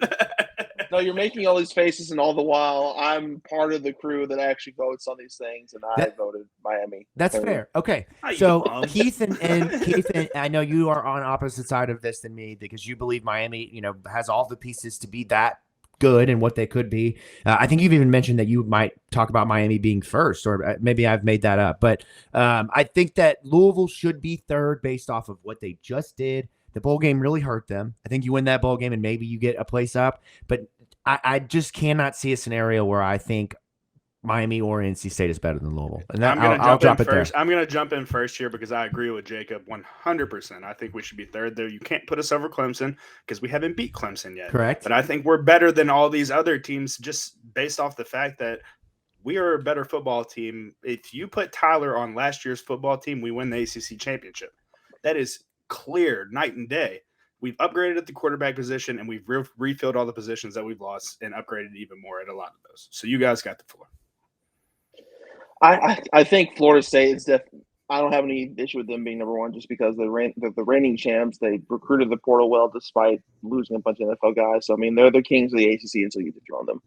No, you're making all these faces, and all the while, I'm part of the crew that actually votes on these things, and I voted Miami. That's fair. Okay, so Keith and I know you are on opposite side of this than me because you believe Miami, has all the pieces to be that good and what they could be. I think you've even mentioned that you might talk about Miami being first, or maybe I've made that up. But I think that Louisville should be third based off of what they just did. The bowl game really hurt them. I think you win that bowl game and maybe you get a place up. But I just cannot see a scenario where I think Miami or NC State is better than Louisville. And that, I'll drop it first. there. I'm going to jump in first here because I agree with Jacob 100%. I think we should be third there. You can't put us over Clemson because we haven't beat Clemson yet. Correct. But I think we're better than all these other teams just based off the fact that we are a better football team. If you put Tyler on last year's football team, we win the ACC championship. That is clear, night and day. We've upgraded at the quarterback position, and we've refilled all the positions that we've lost and upgraded even more at a lot of those. So you guys got the floor. I think Florida State is definitely. I don't have any issue with them being number one just because the reigning champs. They recruited the portal well despite losing a bunch of NFL guys. So I mean, they're the kings of the ACC until you dethrone them.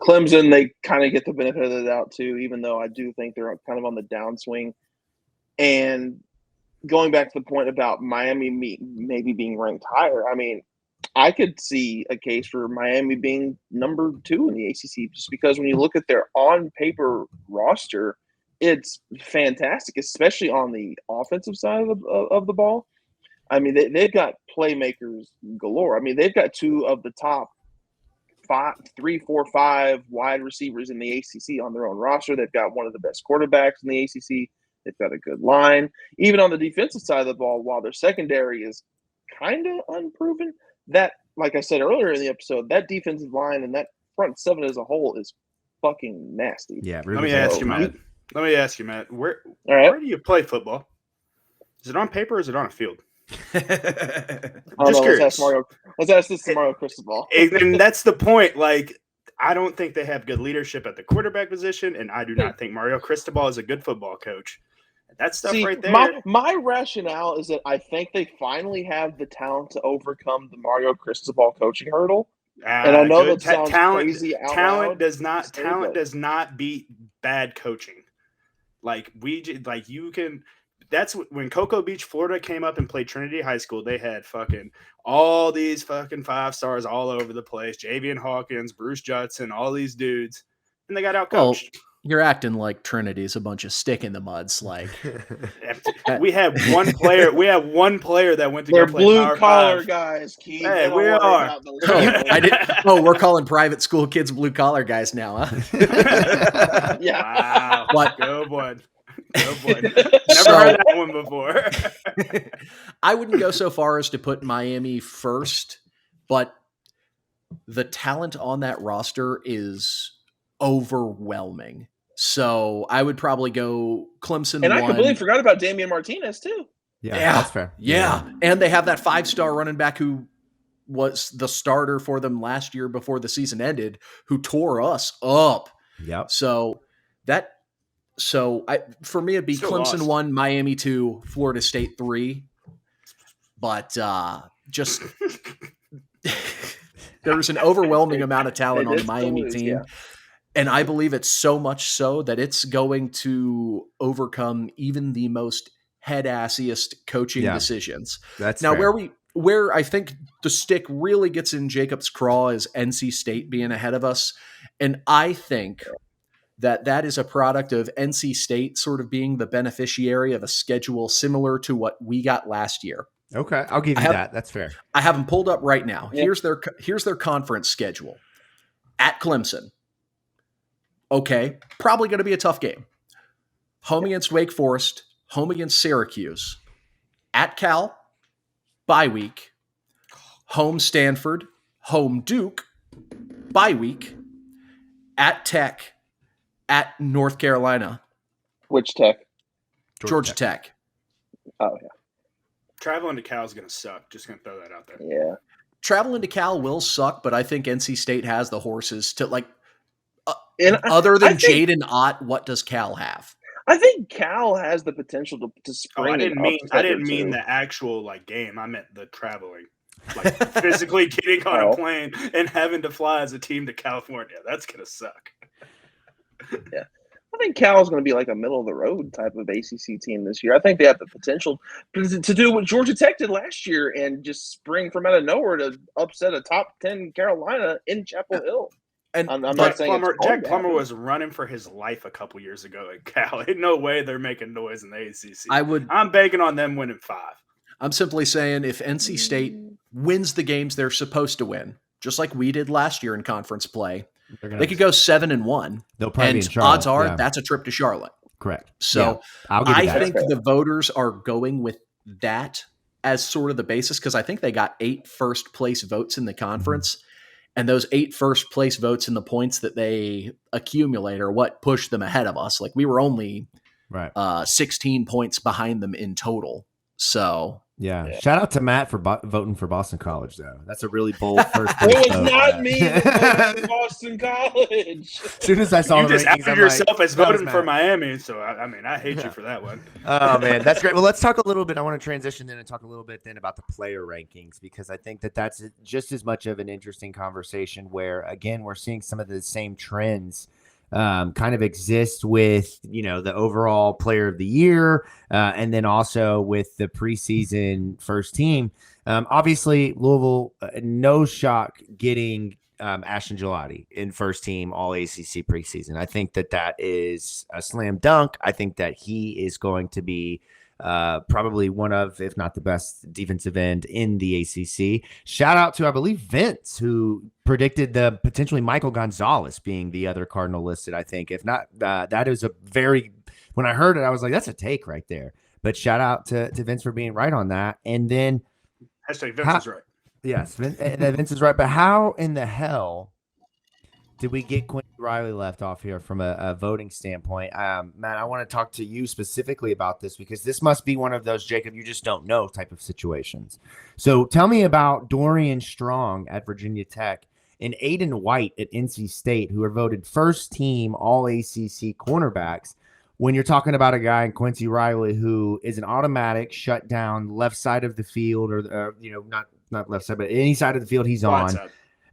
Clemson, they kind of get the benefit of the doubt too, even though I do think they're kind of on the downswing. And going back to the point about Miami maybe being ranked higher, I mean, I could see a case for Miami being number 2 in the ACC just because when you look at their on-paper roster, it's fantastic, especially on the offensive side of the ball. I mean, they've got playmakers galore. I mean, they've got 2 of the top 3, 4, 5 wide receivers in the ACC on their own roster. They've got one of the best quarterbacks in the ACC. They've got a good line. Even on the defensive side of the ball, while their secondary is kind of unproven, that, like I said earlier in the episode, that defensive line and that front 7 as a whole is fucking nasty. Yeah, Let me ask you, Matt. Where do you play football? Is it on paper or is it on a field? Just curious. Let's ask this to Mario Cristobal. And that's the point. Like, I don't think they have good leadership at the quarterback position, and I do not think Mario Cristobal is a good football coach. That stuff right there. My rationale is that I think they finally have the talent to overcome the Mario Cristobal coaching hurdle. And I know that sounds crazy. Talent does not beat bad coaching. You can. That's when Cocoa Beach, Florida came up and played Trinity High School. They had fucking all these fucking 5 stars all over the place. Javian Hawkins, Bruce Judson, all these dudes, and they got outcoached. Well, you're acting like Trinity's a bunch of stick in the muds. Like we have one player. We have one player that went to They're go play blue Power collar 5. guys. Keith. Hey, we are. We're calling private school kids blue collar guys now, huh? Yeah. Wow. What? Go boy. Never heard that one before. I wouldn't go so far as to put Miami first, but the talent on that roster is overwhelming. So I would probably go Clemson. And I completely forgot about Damian Martinez too. Yeah, that's fair. Yeah. And they have that 5-star running back who was the starter for them last year before the season ended, who tore us up. Yep. For me, it'd be Still Clemson lost. 1, Miami 2, Florida State 3. But just there's an overwhelming amount of talent on the Miami team. Yeah. And I believe it's so much so that it's going to overcome even the most head-assiest coaching decisions. That's now fair. where I think the stick really gets in Jacob's craw is NC State being ahead of us. And I think that is a product of NC State sort of being the beneficiary of a schedule similar to what we got last year. Okay, I'll give you that. That's fair. I have them pulled up right now. Yeah. Here's their conference schedule. At Clemson. Okay, probably going to be a tough game. Home against Wake Forest, home against Syracuse. At Cal, bye week. Home Stanford, home Duke, bye week. At Tech, at North Carolina. Which Tech? Georgia Tech. Oh, yeah. Traveling to Cal is going to suck. Just going to throw that out there. Yeah. Traveling to Cal will suck, but I think NC State has the horses to, like, And other than I think, Jaden Ott, what does Cal have? I think Cal has the potential to spring. I didn't mean the actual like game. I meant the traveling, like physically getting on a plane and having to fly as a team to California. That's gonna suck. Yeah, I think Cal is going to be like a middle of the road type of ACC team this year. I think they have the potential to do what Georgia Tech did last year and just spring from out of nowhere to upset a top 10 Carolina in Chapel Hill. And I'm not saying Jack Plummer was running for his life a couple years ago at Cal. Ain't no way they're making noise in the ACC. I'm banking on them winning 5. I'm simply saying if NC State wins the games they're supposed to win, just like we did last year in conference play, they could go 7-1. They'll probably be in Charlotte. Odds are that's a trip to Charlotte. Correct. So I'll give you that. I think the voters are going with that as sort of the basis because I think they got 8 first place votes in the conference. And those 8 first place votes and the points that they accumulate are what pushed them ahead of us. Like we were only 16 points behind them in total. So yeah. Shout out to Matt for voting for Boston College, though. That's a really bold first place. It was not me that voted for Boston College. As soon as I saw you the just rankings, outed yourself as voting for Miami. So I mean, I hate you for that one. Oh man, that's great. Well, let's talk a little bit. I want to transition then and talk a little bit then about the player rankings because I think that's just as much of an interesting conversation. Where again, we're seeing some of the same trends. Kind of exist with, the overall player of the year and then also with the preseason first team. Obviously, Louisville, no shock getting Ashton Gelati in first team All-ACC preseason. I think that is a slam dunk. I think that he is going to be probably one of, if not the best defensive end in the ACC. Shout out to, I believe, Vince, who predicted the potentially Michael Gonzalez being the other Cardinal listed. I think if not, that is when I heard it, I was like, that's a take right there. But shout out to Vince for being right on that. And then hashtag Vince is right. Yes, Vince is right. But how in the hell did we get Quincy Riley left off here from a voting standpoint? Matt, I want to talk to you specifically about this because this must be one of those, Jacob, you just don't know type of situations. So tell me about Dorian Strong at Virginia Tech and Aiden White at NC State, who are voted first team All-ACC cornerbacks. When you're talking about a guy in Quincy Riley who is an automatic shutdown left side of the field or not left side, but any side of the field he's on.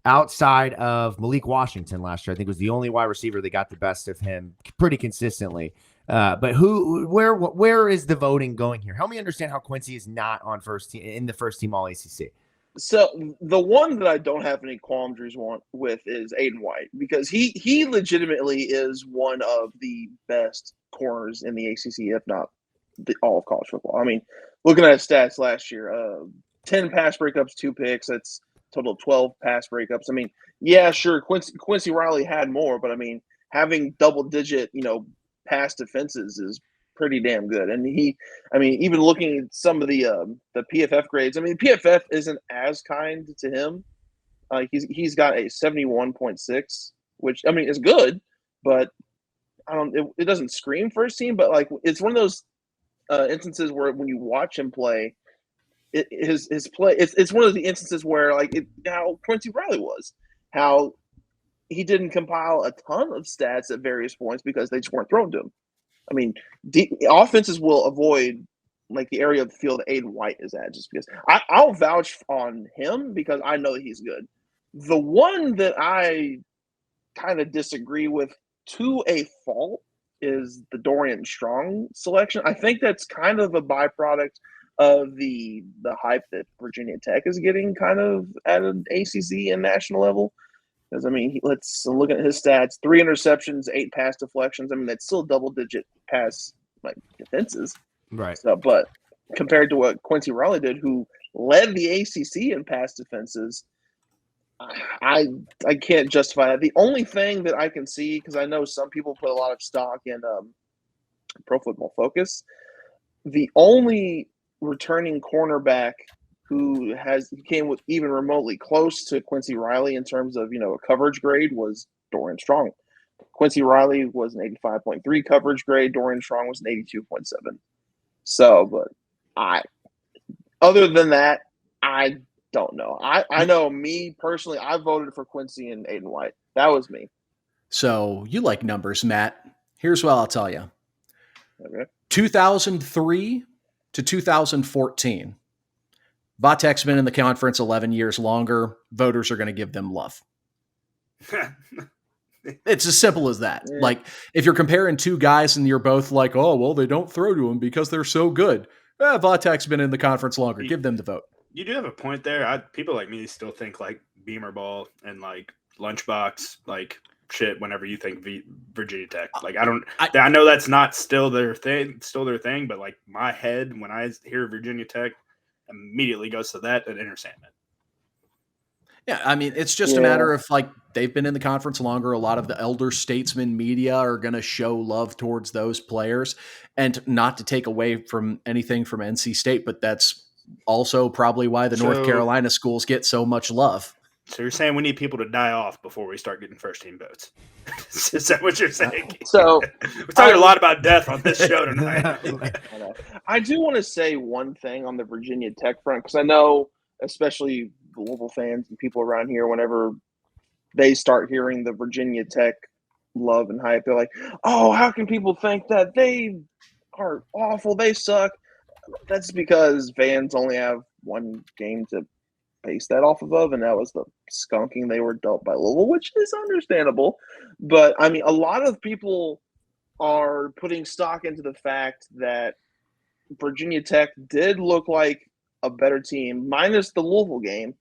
Outside of Malik Washington last year, I think was the only wide receiver that got the best of him pretty consistently. But where is the voting going here? Help me understand how Quincy is not on first team in the first team All-ACC. So the one that I don't have any qualms with is Aiden White because he legitimately is one of the best corners in the ACC, if not all of college football. I mean, looking at his stats last year, 10 pass breakups, 2 picks. That's total of 12 pass breakups. I mean, yeah, sure, Quincy Riley had more, but I mean, having double-digit, pass defenses is pretty damn good. And even looking at some of the PFF grades, I mean, PFF isn't as kind to him. He's got a 71.6, which I mean is good, but it doesn't scream first team. But like, it's one of those instances where when you watch him play, his play. It's one of the instances where how Quincy Riley was, how he didn't compile a ton of stats at various points because they just weren't thrown to him. I mean, offenses will avoid like the area of the field that Aiden White is at, just because I'll vouch on him because I know that he's good. The one that I kind of disagree with to a fault is the Dorian Strong selection. I think that's kind of a byproduct of the hype that Virginia Tech is getting kind of at an ACC and national level. Because, I mean, let's look at his stats. 3 interceptions, 8 pass deflections. I mean, that's still double-digit pass defenses. Right. So, but compared to what Quincy Riley did, who led the ACC in pass defenses, I can't justify that. The only thing that I can see, because I know some people put a lot of stock in Pro Football Focus, the only returning cornerback who came with even remotely close to Quincy Riley in terms of, a coverage grade was Dorian Strong. Quincy Riley was an 85.3 coverage grade. Dorian Strong was an 82.7. So, but other than that, I don't know. I know me personally, I voted for Quincy and Aiden White. That was me. So you like numbers, Matt. Here's what I'll tell you. Okay. 2003 to 2014. Vatek's been in the conference 11 years longer. Voters are going to give them love. It's as simple as that. Yeah. Like, if you're comparing two guys and you're both like, oh, well, they don't throw to him because they're so good. Vatek's been in the conference longer. Give them the vote. You do have a point there. People like me still think like Beamer Ball and like Lunchbox, like shit whenever you think Virginia Tech. Like, I know that's not still their thing, but like my head, when I hear Virginia Tech, immediately goes to that at Enter Sandman. Yeah, I mean, it's just a matter of like they've been in the conference longer. A lot of the elder statesman media are going to show love towards those players, and not to take away from anything from NC State, but that's also probably why the North Carolina schools get so much love. So you're saying we need people to die off before we start getting first team votes? Is that what you're saying? So we're talking a lot about death on this show tonight. I do want to say one thing on the Virginia Tech front, because I know, especially the Louisville fans and people around here, whenever they start hearing the Virginia Tech love and hype, they're like, oh, how can people think that they are awful, they suck? That's because fans only have one game to base that off of, and that was the skunking they were dealt by Louisville, which is understandable. But, I mean, a lot of people are putting stock into the fact that Virginia Tech did look like a better team, minus the Louisville game,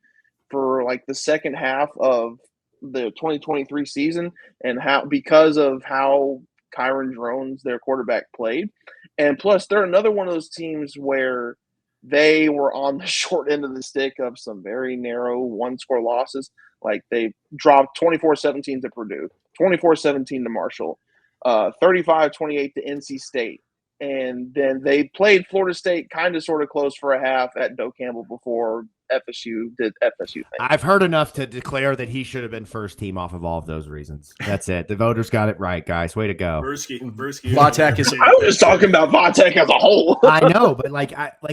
for like the second half of the 2023 season, and because of how Kyron Drones, their quarterback, played. And plus, they're another one of those teams where they were on the short end of the stick of some very narrow one-score losses. Like they dropped 24-17 to Purdue, 24-17 to Marshall, 35-28 to NC State. And then they played Florida State kind of sort of close for a half at Doak Campbell before FSU did FSU thing. I've heard enough to declare that he should have been first team off of all of those reasons. That's it. The voters got it right, guys. Way to go. Vatek is. I was just talking about Vatek as a whole. I know, but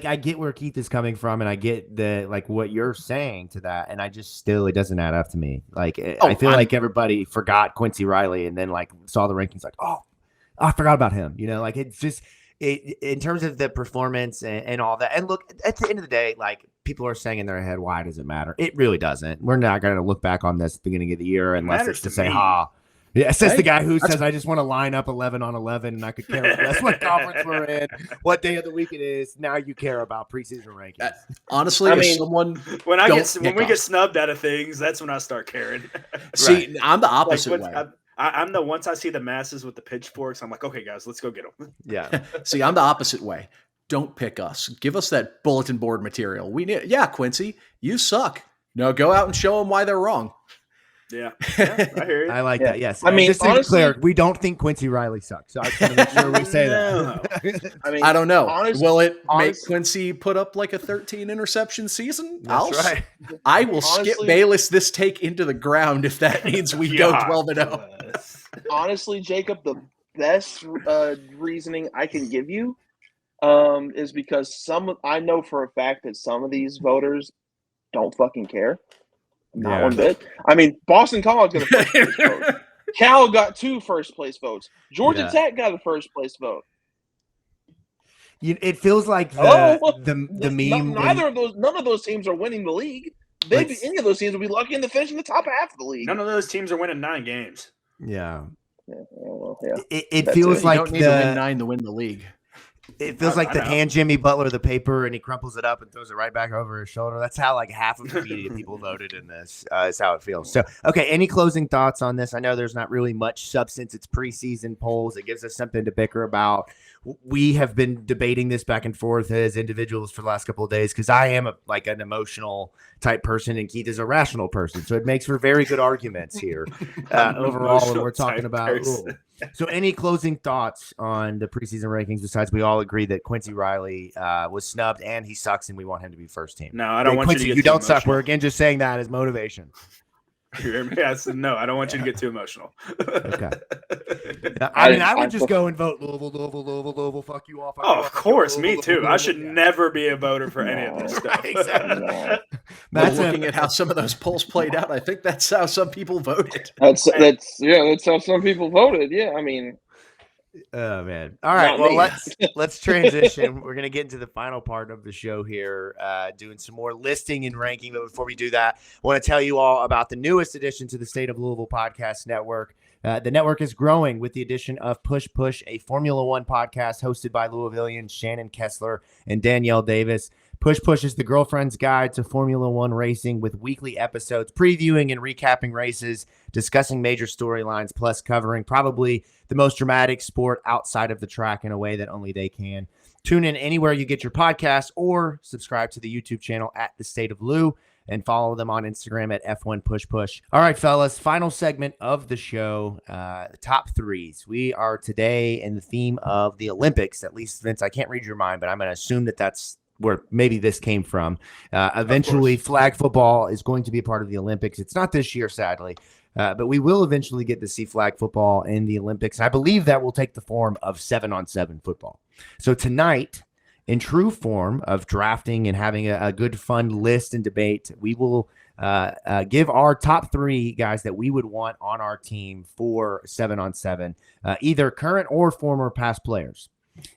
I get where Keith is coming from, and I get what you're saying to that, and I just still, it doesn't add up to me. I feel like everybody forgot Quincy Riley, and then saw the rankings, I forgot about him. It's just. In terms of the performance and all that, and look, at the end of the day, people are saying in their head, why does it matter? It really doesn't. We're not going to look back on this at the beginning of the year unless it's to say, yeah, says the guy who says, I just want to line up 11 on 11 and I could care less what conference we're in, what day of the week it is. Now you care about preseason rankings. Honestly, when we get snubbed out of things, that's when I start caring. See, right. I'm the opposite way. I'm once I see the masses with the pitchforks, I'm like, okay, guys, let's go get them. Yeah. See, I'm the opposite way. Don't pick us. Give us that bulletin board material. We need. Yeah, Quincy, you suck. No, go out and show them why they're wrong. Yeah, I hear you. I like that. Yes. I mean, just to be clear, we don't think Quincy Riley sucks. So I just want to make sure we say that. I don't know. Will it make Quincy put up a 13 interception season? That's right. I will skip Bayless this take into the ground if that means we go 12-0. Honestly, Jacob, the best reasoning I can give you is because I know for a fact that some of these voters don't fucking care. Not one bit. I mean, Boston College got a first place vote. Cal got 2 first place votes. Georgia Tech got a first place vote. It feels like the meme. None of those teams are winning the league. Maybe any of those teams will be lucky to finish in the top half of the league. None of those teams are winning 9 games. Yeah. Well, it feels like you don't need to win 9 to win the league. It feels like hand Jimmy Butler the paper and he crumples it up and throws it right back over his shoulder. That's how like half of the media people voted in this. Is how it feels. So, okay, any closing thoughts on this? I know there's not really much substance. It's preseason polls. It gives us something to bicker about. We have been debating this back and forth as individuals for the last couple of days because I am an emotional type person and Keith is a rational person. So it makes for very good arguments here overall when we're talking about. So any closing thoughts on the preseason rankings besides we all agree that Quincy Riley was snubbed and he sucks and we want him to be first team? No, I don't want Quincy, you to get you too don't suck. emotional. We're again just saying that as motivation. You hear me? No, I don't want you to get too emotional. Okay. I would just go and vote Louisville, fuck you all. Of course, me too. I should never be a voter for any of this stuff. Exactly. That's looking at how some of those polls played out. I think that's how some people voted. That's how some people voted. Yeah, I mean. Oh man! All right, well let's transition. We're gonna get into the final part of the show here, doing some more listing and ranking. But before we do that, I want to tell you all about the newest addition to the State of Louisville Podcast Network. The network is growing with the addition of Push Push, a Formula One podcast hosted by Louisvillians Shannon Kessler and Danielle Davis. Push Push is the girlfriend's guide to Formula One racing with weekly episodes previewing and recapping races, discussing major storylines, plus covering probably the most dramatic sport outside of the track in a way that only they can. Tune in anywhere you get your podcast or subscribe to the YouTube channel at The State of Lou and follow them on Instagram at F1 Push Push. All right, fellas, final segment of the show, top threes. We are today in the theme of the Olympics. At least, Vince, I can't read your mind, but I'm going to assume that that's where maybe this came from. Eventually, flag football is going to be a part of the Olympics. It's not this year, sadly, but we will eventually get to see flag football in the Olympics. And I believe that will take the form of 7-on-7 football. So tonight, in true form of drafting and having a good, fun list and debate, we will give our top 3 guys that we would want on our team for 7-on-7, either current or former past players.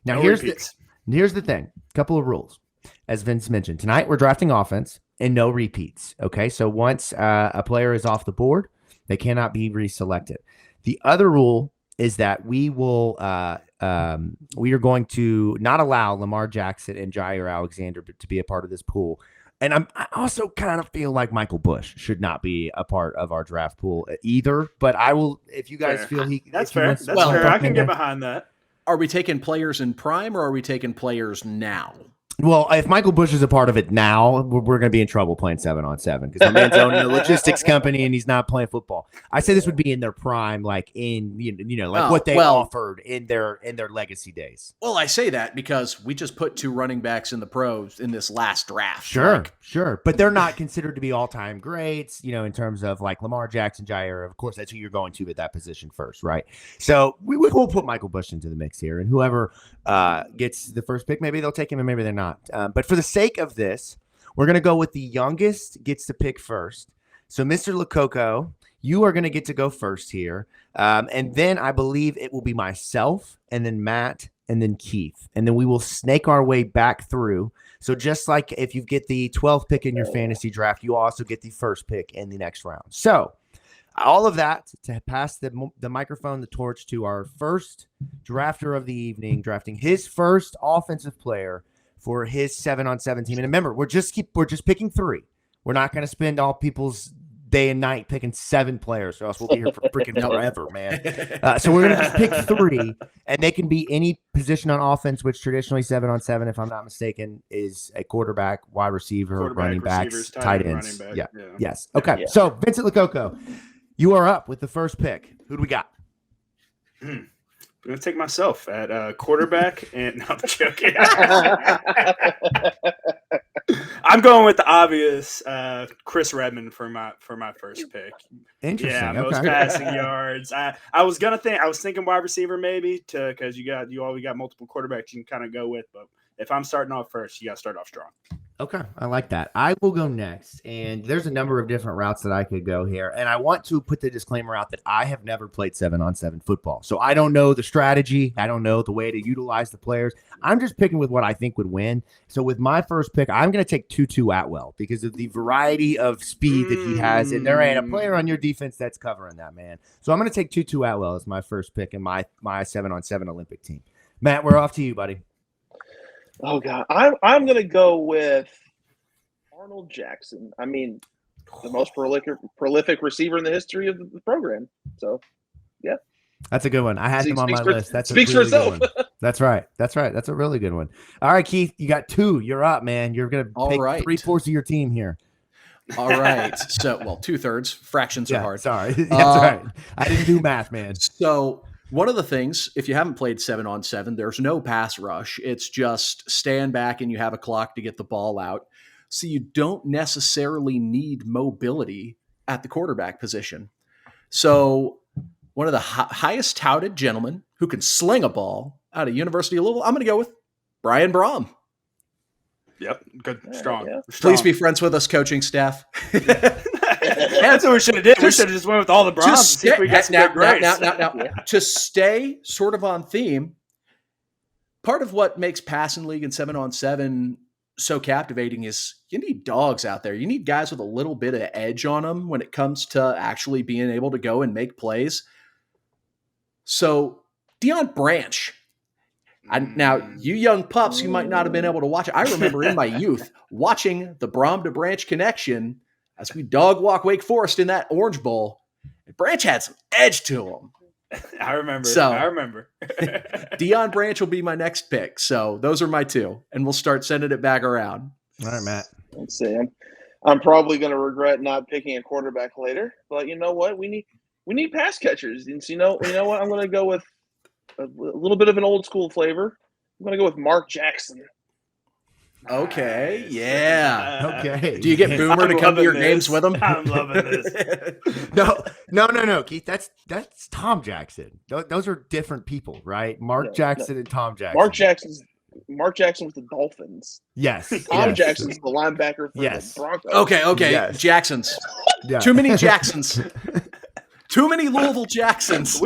Now, here's the thing. A couple of rules. As Vince mentioned, tonight we're drafting offense and no repeats. Okay, so once a player is off the board, they cannot be reselected. The other rule is that we are going to not allow Lamar Jackson and Jair Alexander to be a part of this pool. And I also kind of feel like Michael Bush should not be a part of our draft pool either. But I will, if you guys feel that's fair. That's fair. I can get behind that. Are we taking players in prime or are we taking players now? Well, if Michael Bush is a part of it now, we're going to be in trouble playing 7-on-7 because my man's owning a logistics company and he's not playing football. I say this would be in their prime, like in what they offered in their legacy days. Well, I say that because we just put 2 running backs in the pros in this last draft. Sure, but they're not considered to be all-time greats. In terms of like Lamar Jackson, Jair. Of course, that's who you're going to at that position first, right? So we'll put Michael Bush into the mix here, and whoever gets the first pick, maybe they'll take him, and maybe they're not. But for the sake of this, we're going to go with the youngest gets to pick first. So, Mr. Lococo, you are going to get to go first here. And then I believe it will be myself and then Matt and then Keith. And then we will snake our way back through. So just like if you get the 12th pick in your fantasy draft, you also get the first pick in the next round. So all of that to pass the microphone, the torch to our first drafter of the evening, drafting his first offensive player for his 7-on-7 team. And remember, we're just picking 3. We're not going to spend all people's day and night picking 7 players, or else we'll be here for freaking forever, man. So we're going to just pick 3, and they can be any position on offense, which traditionally 7-on-7, if I'm not mistaken, is a quarterback, wide receiver, running backs, tight ends. Yeah. Yes. Okay. Yeah. So Vincent Lococo, you are up with the first pick. Who do we got? I'm going to take myself at quarterback. And no, I'm joking. I'm going with the obvious Chris Redmond for my first pick. Interesting. Yeah, most passing yards. I was thinking wide receiver maybe because you always got multiple quarterbacks you can kind of go with, but if I'm starting off first, you got to start off strong. Okay, I like that. I will go next, and there's a number of different routes that I could go here, and I want to put the disclaimer out that I have never played 7-on-7 football, so I don't know the strategy. I don't know the way to utilize the players. I'm just picking with what I think would win. So with my first pick, I'm going to take Tutu Atwell because of the variety of speed that he has, and there ain't a player on your defense that's covering that, man. So I'm going to take Tutu Atwell as my first pick in my 7-on-7 Olympic team. Matt, we're off to you, buddy. Oh God, I'm gonna go with Arnold Jackson. I mean, the most prolific receiver in the history of the program. So, yeah, that's a good one. I had him on my list. That speaks for itself. That's right. That's a really good one. All right, Keith, you got 2. You're up, man. You're gonna pick 3/4 of your team here. All right. So, 2/3 fractions are hard. Sorry, that's right. I didn't do math, man. So. One of the things, if you haven't played 7-on-7, there's no pass rush. It's just stand back and you have a clock to get the ball out. So you don't necessarily need mobility at the quarterback position. So one of the highest touted gentlemen who can sling a ball out of University of Louisville, I'm going to go with Brian Brom. Yep, good, strong. Yeah. Please be friends with us, coaching staff. That's what we should have did. We should have just went with all the Broms and see if we got some good grades. Now, to stay sort of on theme, part of what makes passing league and 7-on-7 so captivating is you need dogs out there. You need guys with a little bit of edge on them when it comes to actually being able to go and make plays. So Deion Branch. Now, you young pups, you might not have been able to watch it. I remember in my youth watching the Brom to Branch connection as we dog walk Wake Forest in that Orange Bowl. Branch had some edge to him. I remember. Deion Branch will be my next pick. So those are my 2, and we'll start sending it back around. All right, Matt. Let's see. I'm probably going to regret not picking a quarterback later, but you know what? We need pass catchers. And so you know what? I'm going to go with a little bit of an old school flavor. I'm going to go with Mark Jackson. Okay, yeah. Okay. Do you get Boomer to come to your games with him? I'm loving this. No, Keith. That's Tom Jackson. Those are different people, right? Mark Jackson and Tom Jackson. Mark Jackson with the Dolphins. Yes. Tom Jackson's the linebacker for the Broncos. Okay. Yes. Jacksons. Yeah. Too many Jacksons. Too many Louisville Jacksons.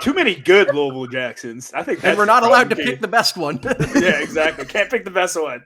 Too many good Louisville Jacksons. I think that's and we're not allowed to pick the best one. Yeah, exactly. Can't pick the best one.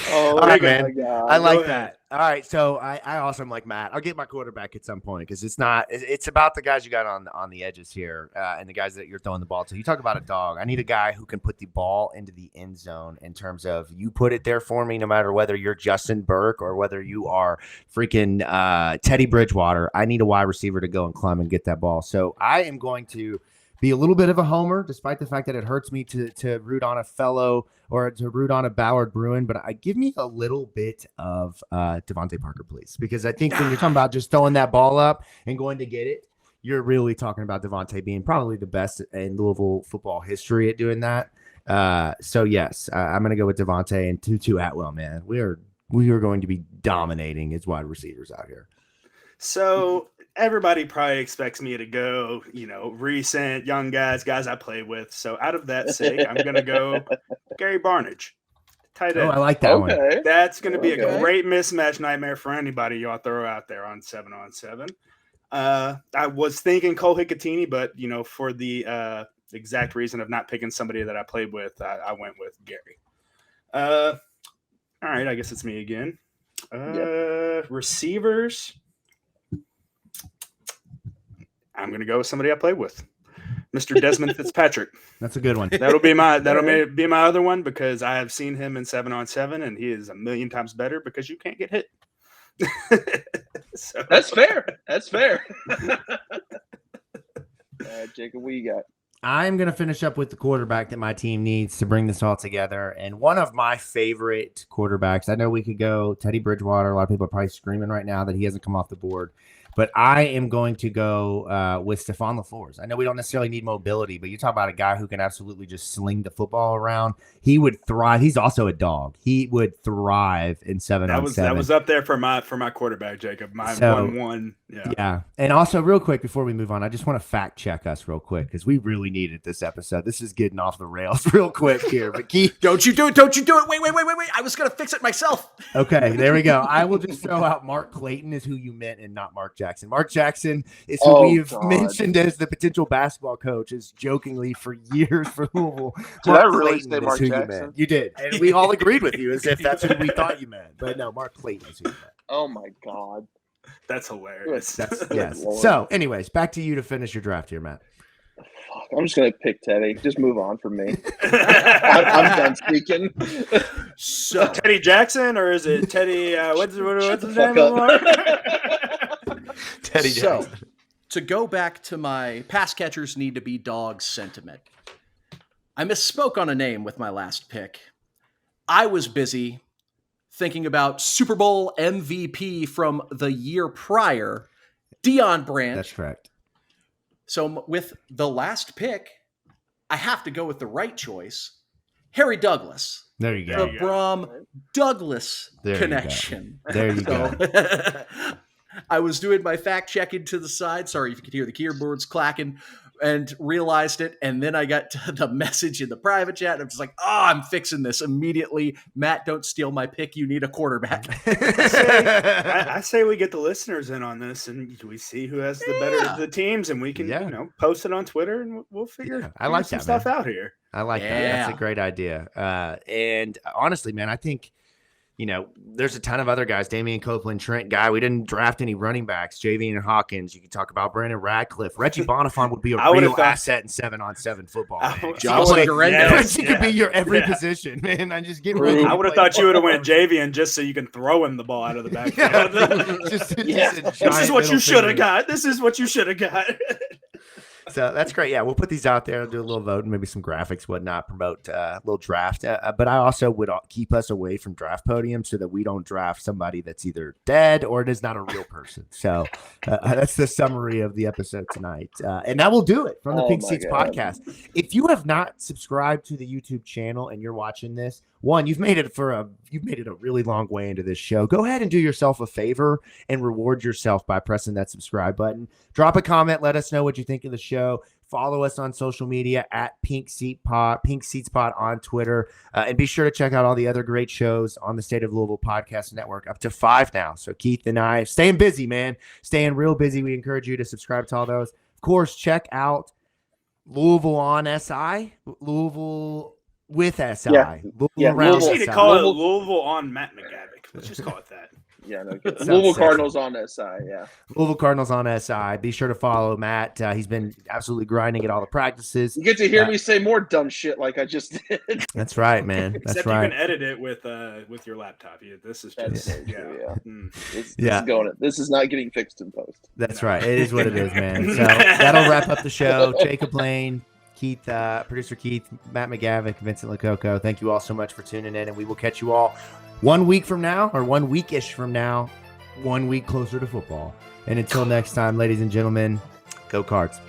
Oh, all right, my man. God. I like that. All right, so I also am like Matt. I'll get my quarterback at some point because it's about the guys you got on the edges here and the guys that you're throwing the ball to. You talk about a dog. I need a guy who can put the ball into the end zone in terms of you put it there for me no matter whether you're Justin Burke or whether you are freaking Teddy Bridgewater. I need a wide receiver to go and climb and get that ball. So I am going to be a little bit of a homer, despite the fact that it hurts me to root on a fellow or to root on a Ballard Bruin. But I give me a little bit of Devontae Parker, please, because I think when you're talking about just throwing that ball up and going to get it, you're really talking about Devontae being probably the best in Louisville football history at doing that. So yes, I'm going to go with Devontae and Tutu Atwell. Man, we are going to be dominating as wide receivers out here. So everybody probably expects me to go, recent young guys I play with. So out of that sake, I'm going to go Gary Barnidge, tight end. Oh, I like that one. That's going to be a great mismatch nightmare for anybody y'all throw out there on 7-on-7. I was thinking Cole Hicatini, but, for the exact reason of not picking somebody that I played with, I went with Gary. All right, I guess it's me again. Receivers. I'm going to go with somebody I played with, Mr. Desmond Fitzpatrick. That's a good one. That'll be my other one because I have seen him in 7-on-7 and he is a million times better because you can't get hit. So. That's fair. Jacob, what you got? I'm going to finish up with the quarterback that my team needs to bring this all together. And one of my favorite quarterbacks, I know we could go Teddy Bridgewater. A lot of people are probably screaming right now that he hasn't come off the board. but I am going to go with Stefan LaForce. I know we don't necessarily need mobility, but you talk about a guy who can absolutely just sling the football around. He would thrive. He's also a dog. He would thrive in 7-on-7. That was up there for my quarterback, Jacob. My 1-1. Yeah. And also, real quick before we move on, I just want to fact check us real quick because we really needed this episode. This is getting off the rails real quick here. But Keith, don't you do it! Don't you do it! Wait! I was gonna fix it myself. Okay, there we go. I will just throw out Mark Clayton is who you meant and not Mark Jackson. Mark Jackson is who we've mentioned as the potential basketball coach, is jokingly for years for Louisville. Did I really say Mark Jackson? You did. And we all agreed with you as if that's who we thought you meant. But no, Mark Clayton is who you meant. Oh my God. That's hilarious. Yes. So, anyways, back to you to finish your draft here, Matt. Fuck, I'm just gonna pick Teddy. Just move on from me. I'm done speaking. So Teddy Jackson, or is it Teddy? What's his name? Teddy Jackson. So, to go back to my pass catchers need to be dogs sentiment, I misspoke on a name with my last pick. I was busy thinking about Super Bowl MVP from the year prior, Deion Branch. That's correct. So with the last pick, I have to go with the right choice, Harry Douglas. There you go. The Brom-Douglas connection. There you go. I was doing my fact checking to the side. Sorry if you could hear the keyboards clacking, and realized it. And then I got to the message in the private chat. And I'm just like, I'm fixing this immediately. Matt, don't steal my pick. You need a quarterback. I say we get the listeners in on this, and we see who has the better of the teams, and we can post it on Twitter, and we'll figure some stuff out here. I like that. That's a great idea. And honestly, man, I think, there's a ton of other guys. Damian Copeland, Trent Guy. We didn't draft any running backs. Javian Hawkins. You can talk about Brandon Radcliffe. Reggie Bonifant would be a real asset in 7-on-7 football. Reggie could be your every position, man. I just get Reggie. I would have thought you would have went Javian just so you can throw him the ball out of the backfield. This is what you should have got. This is what you should have got. So that's great. Yeah, we'll put these out there, do a little vote, and maybe some graphics, whatnot, promote a little draft. But I also would keep us away from draft podiums so that we don't draft somebody that's either dead or it is not a real person. So that's the summary of the episode tonight. And that will do it from the Pink Seats podcast. If you have not subscribed to the YouTube channel and you're watching this, one, you've made it a really long way into this show. Go ahead and do yourself a favor and reward yourself by pressing that subscribe button. Drop a comment. Let us know what you think of the show. Follow us on social media at Pink Seats Pod on Twitter. And be sure to check out all the other great shows on the State of Louisville Podcast Network, up to 5 now. So Keith and I staying busy, man. Staying real busy. We encourage you to subscribe to all those. Of course, check out Louisville on SI. Louisville with SI. We need to call it Louisville on Matt McGavic. Let's just call it that. Yeah, no good. Louisville Cardinals on SI, yeah. Louisville Cardinals on SI. Be sure to follow Matt. He's been absolutely grinding at all the practices. You get to hear me say more dumb shit like I just did. That's right, man. That's Except right. You can edit it with your laptop. This is just This is not getting fixed in post. That's right. It is what it is, man. So that'll wrap up the show. Jacob Lane, Keith, producer Keith, Matt McGavic, Vincent Lococo. Thank you all so much for tuning in, and we will catch you all 1 week from now, or 1 week-ish from now, 1 week closer to football. And until next time, ladies and gentlemen, go Cards.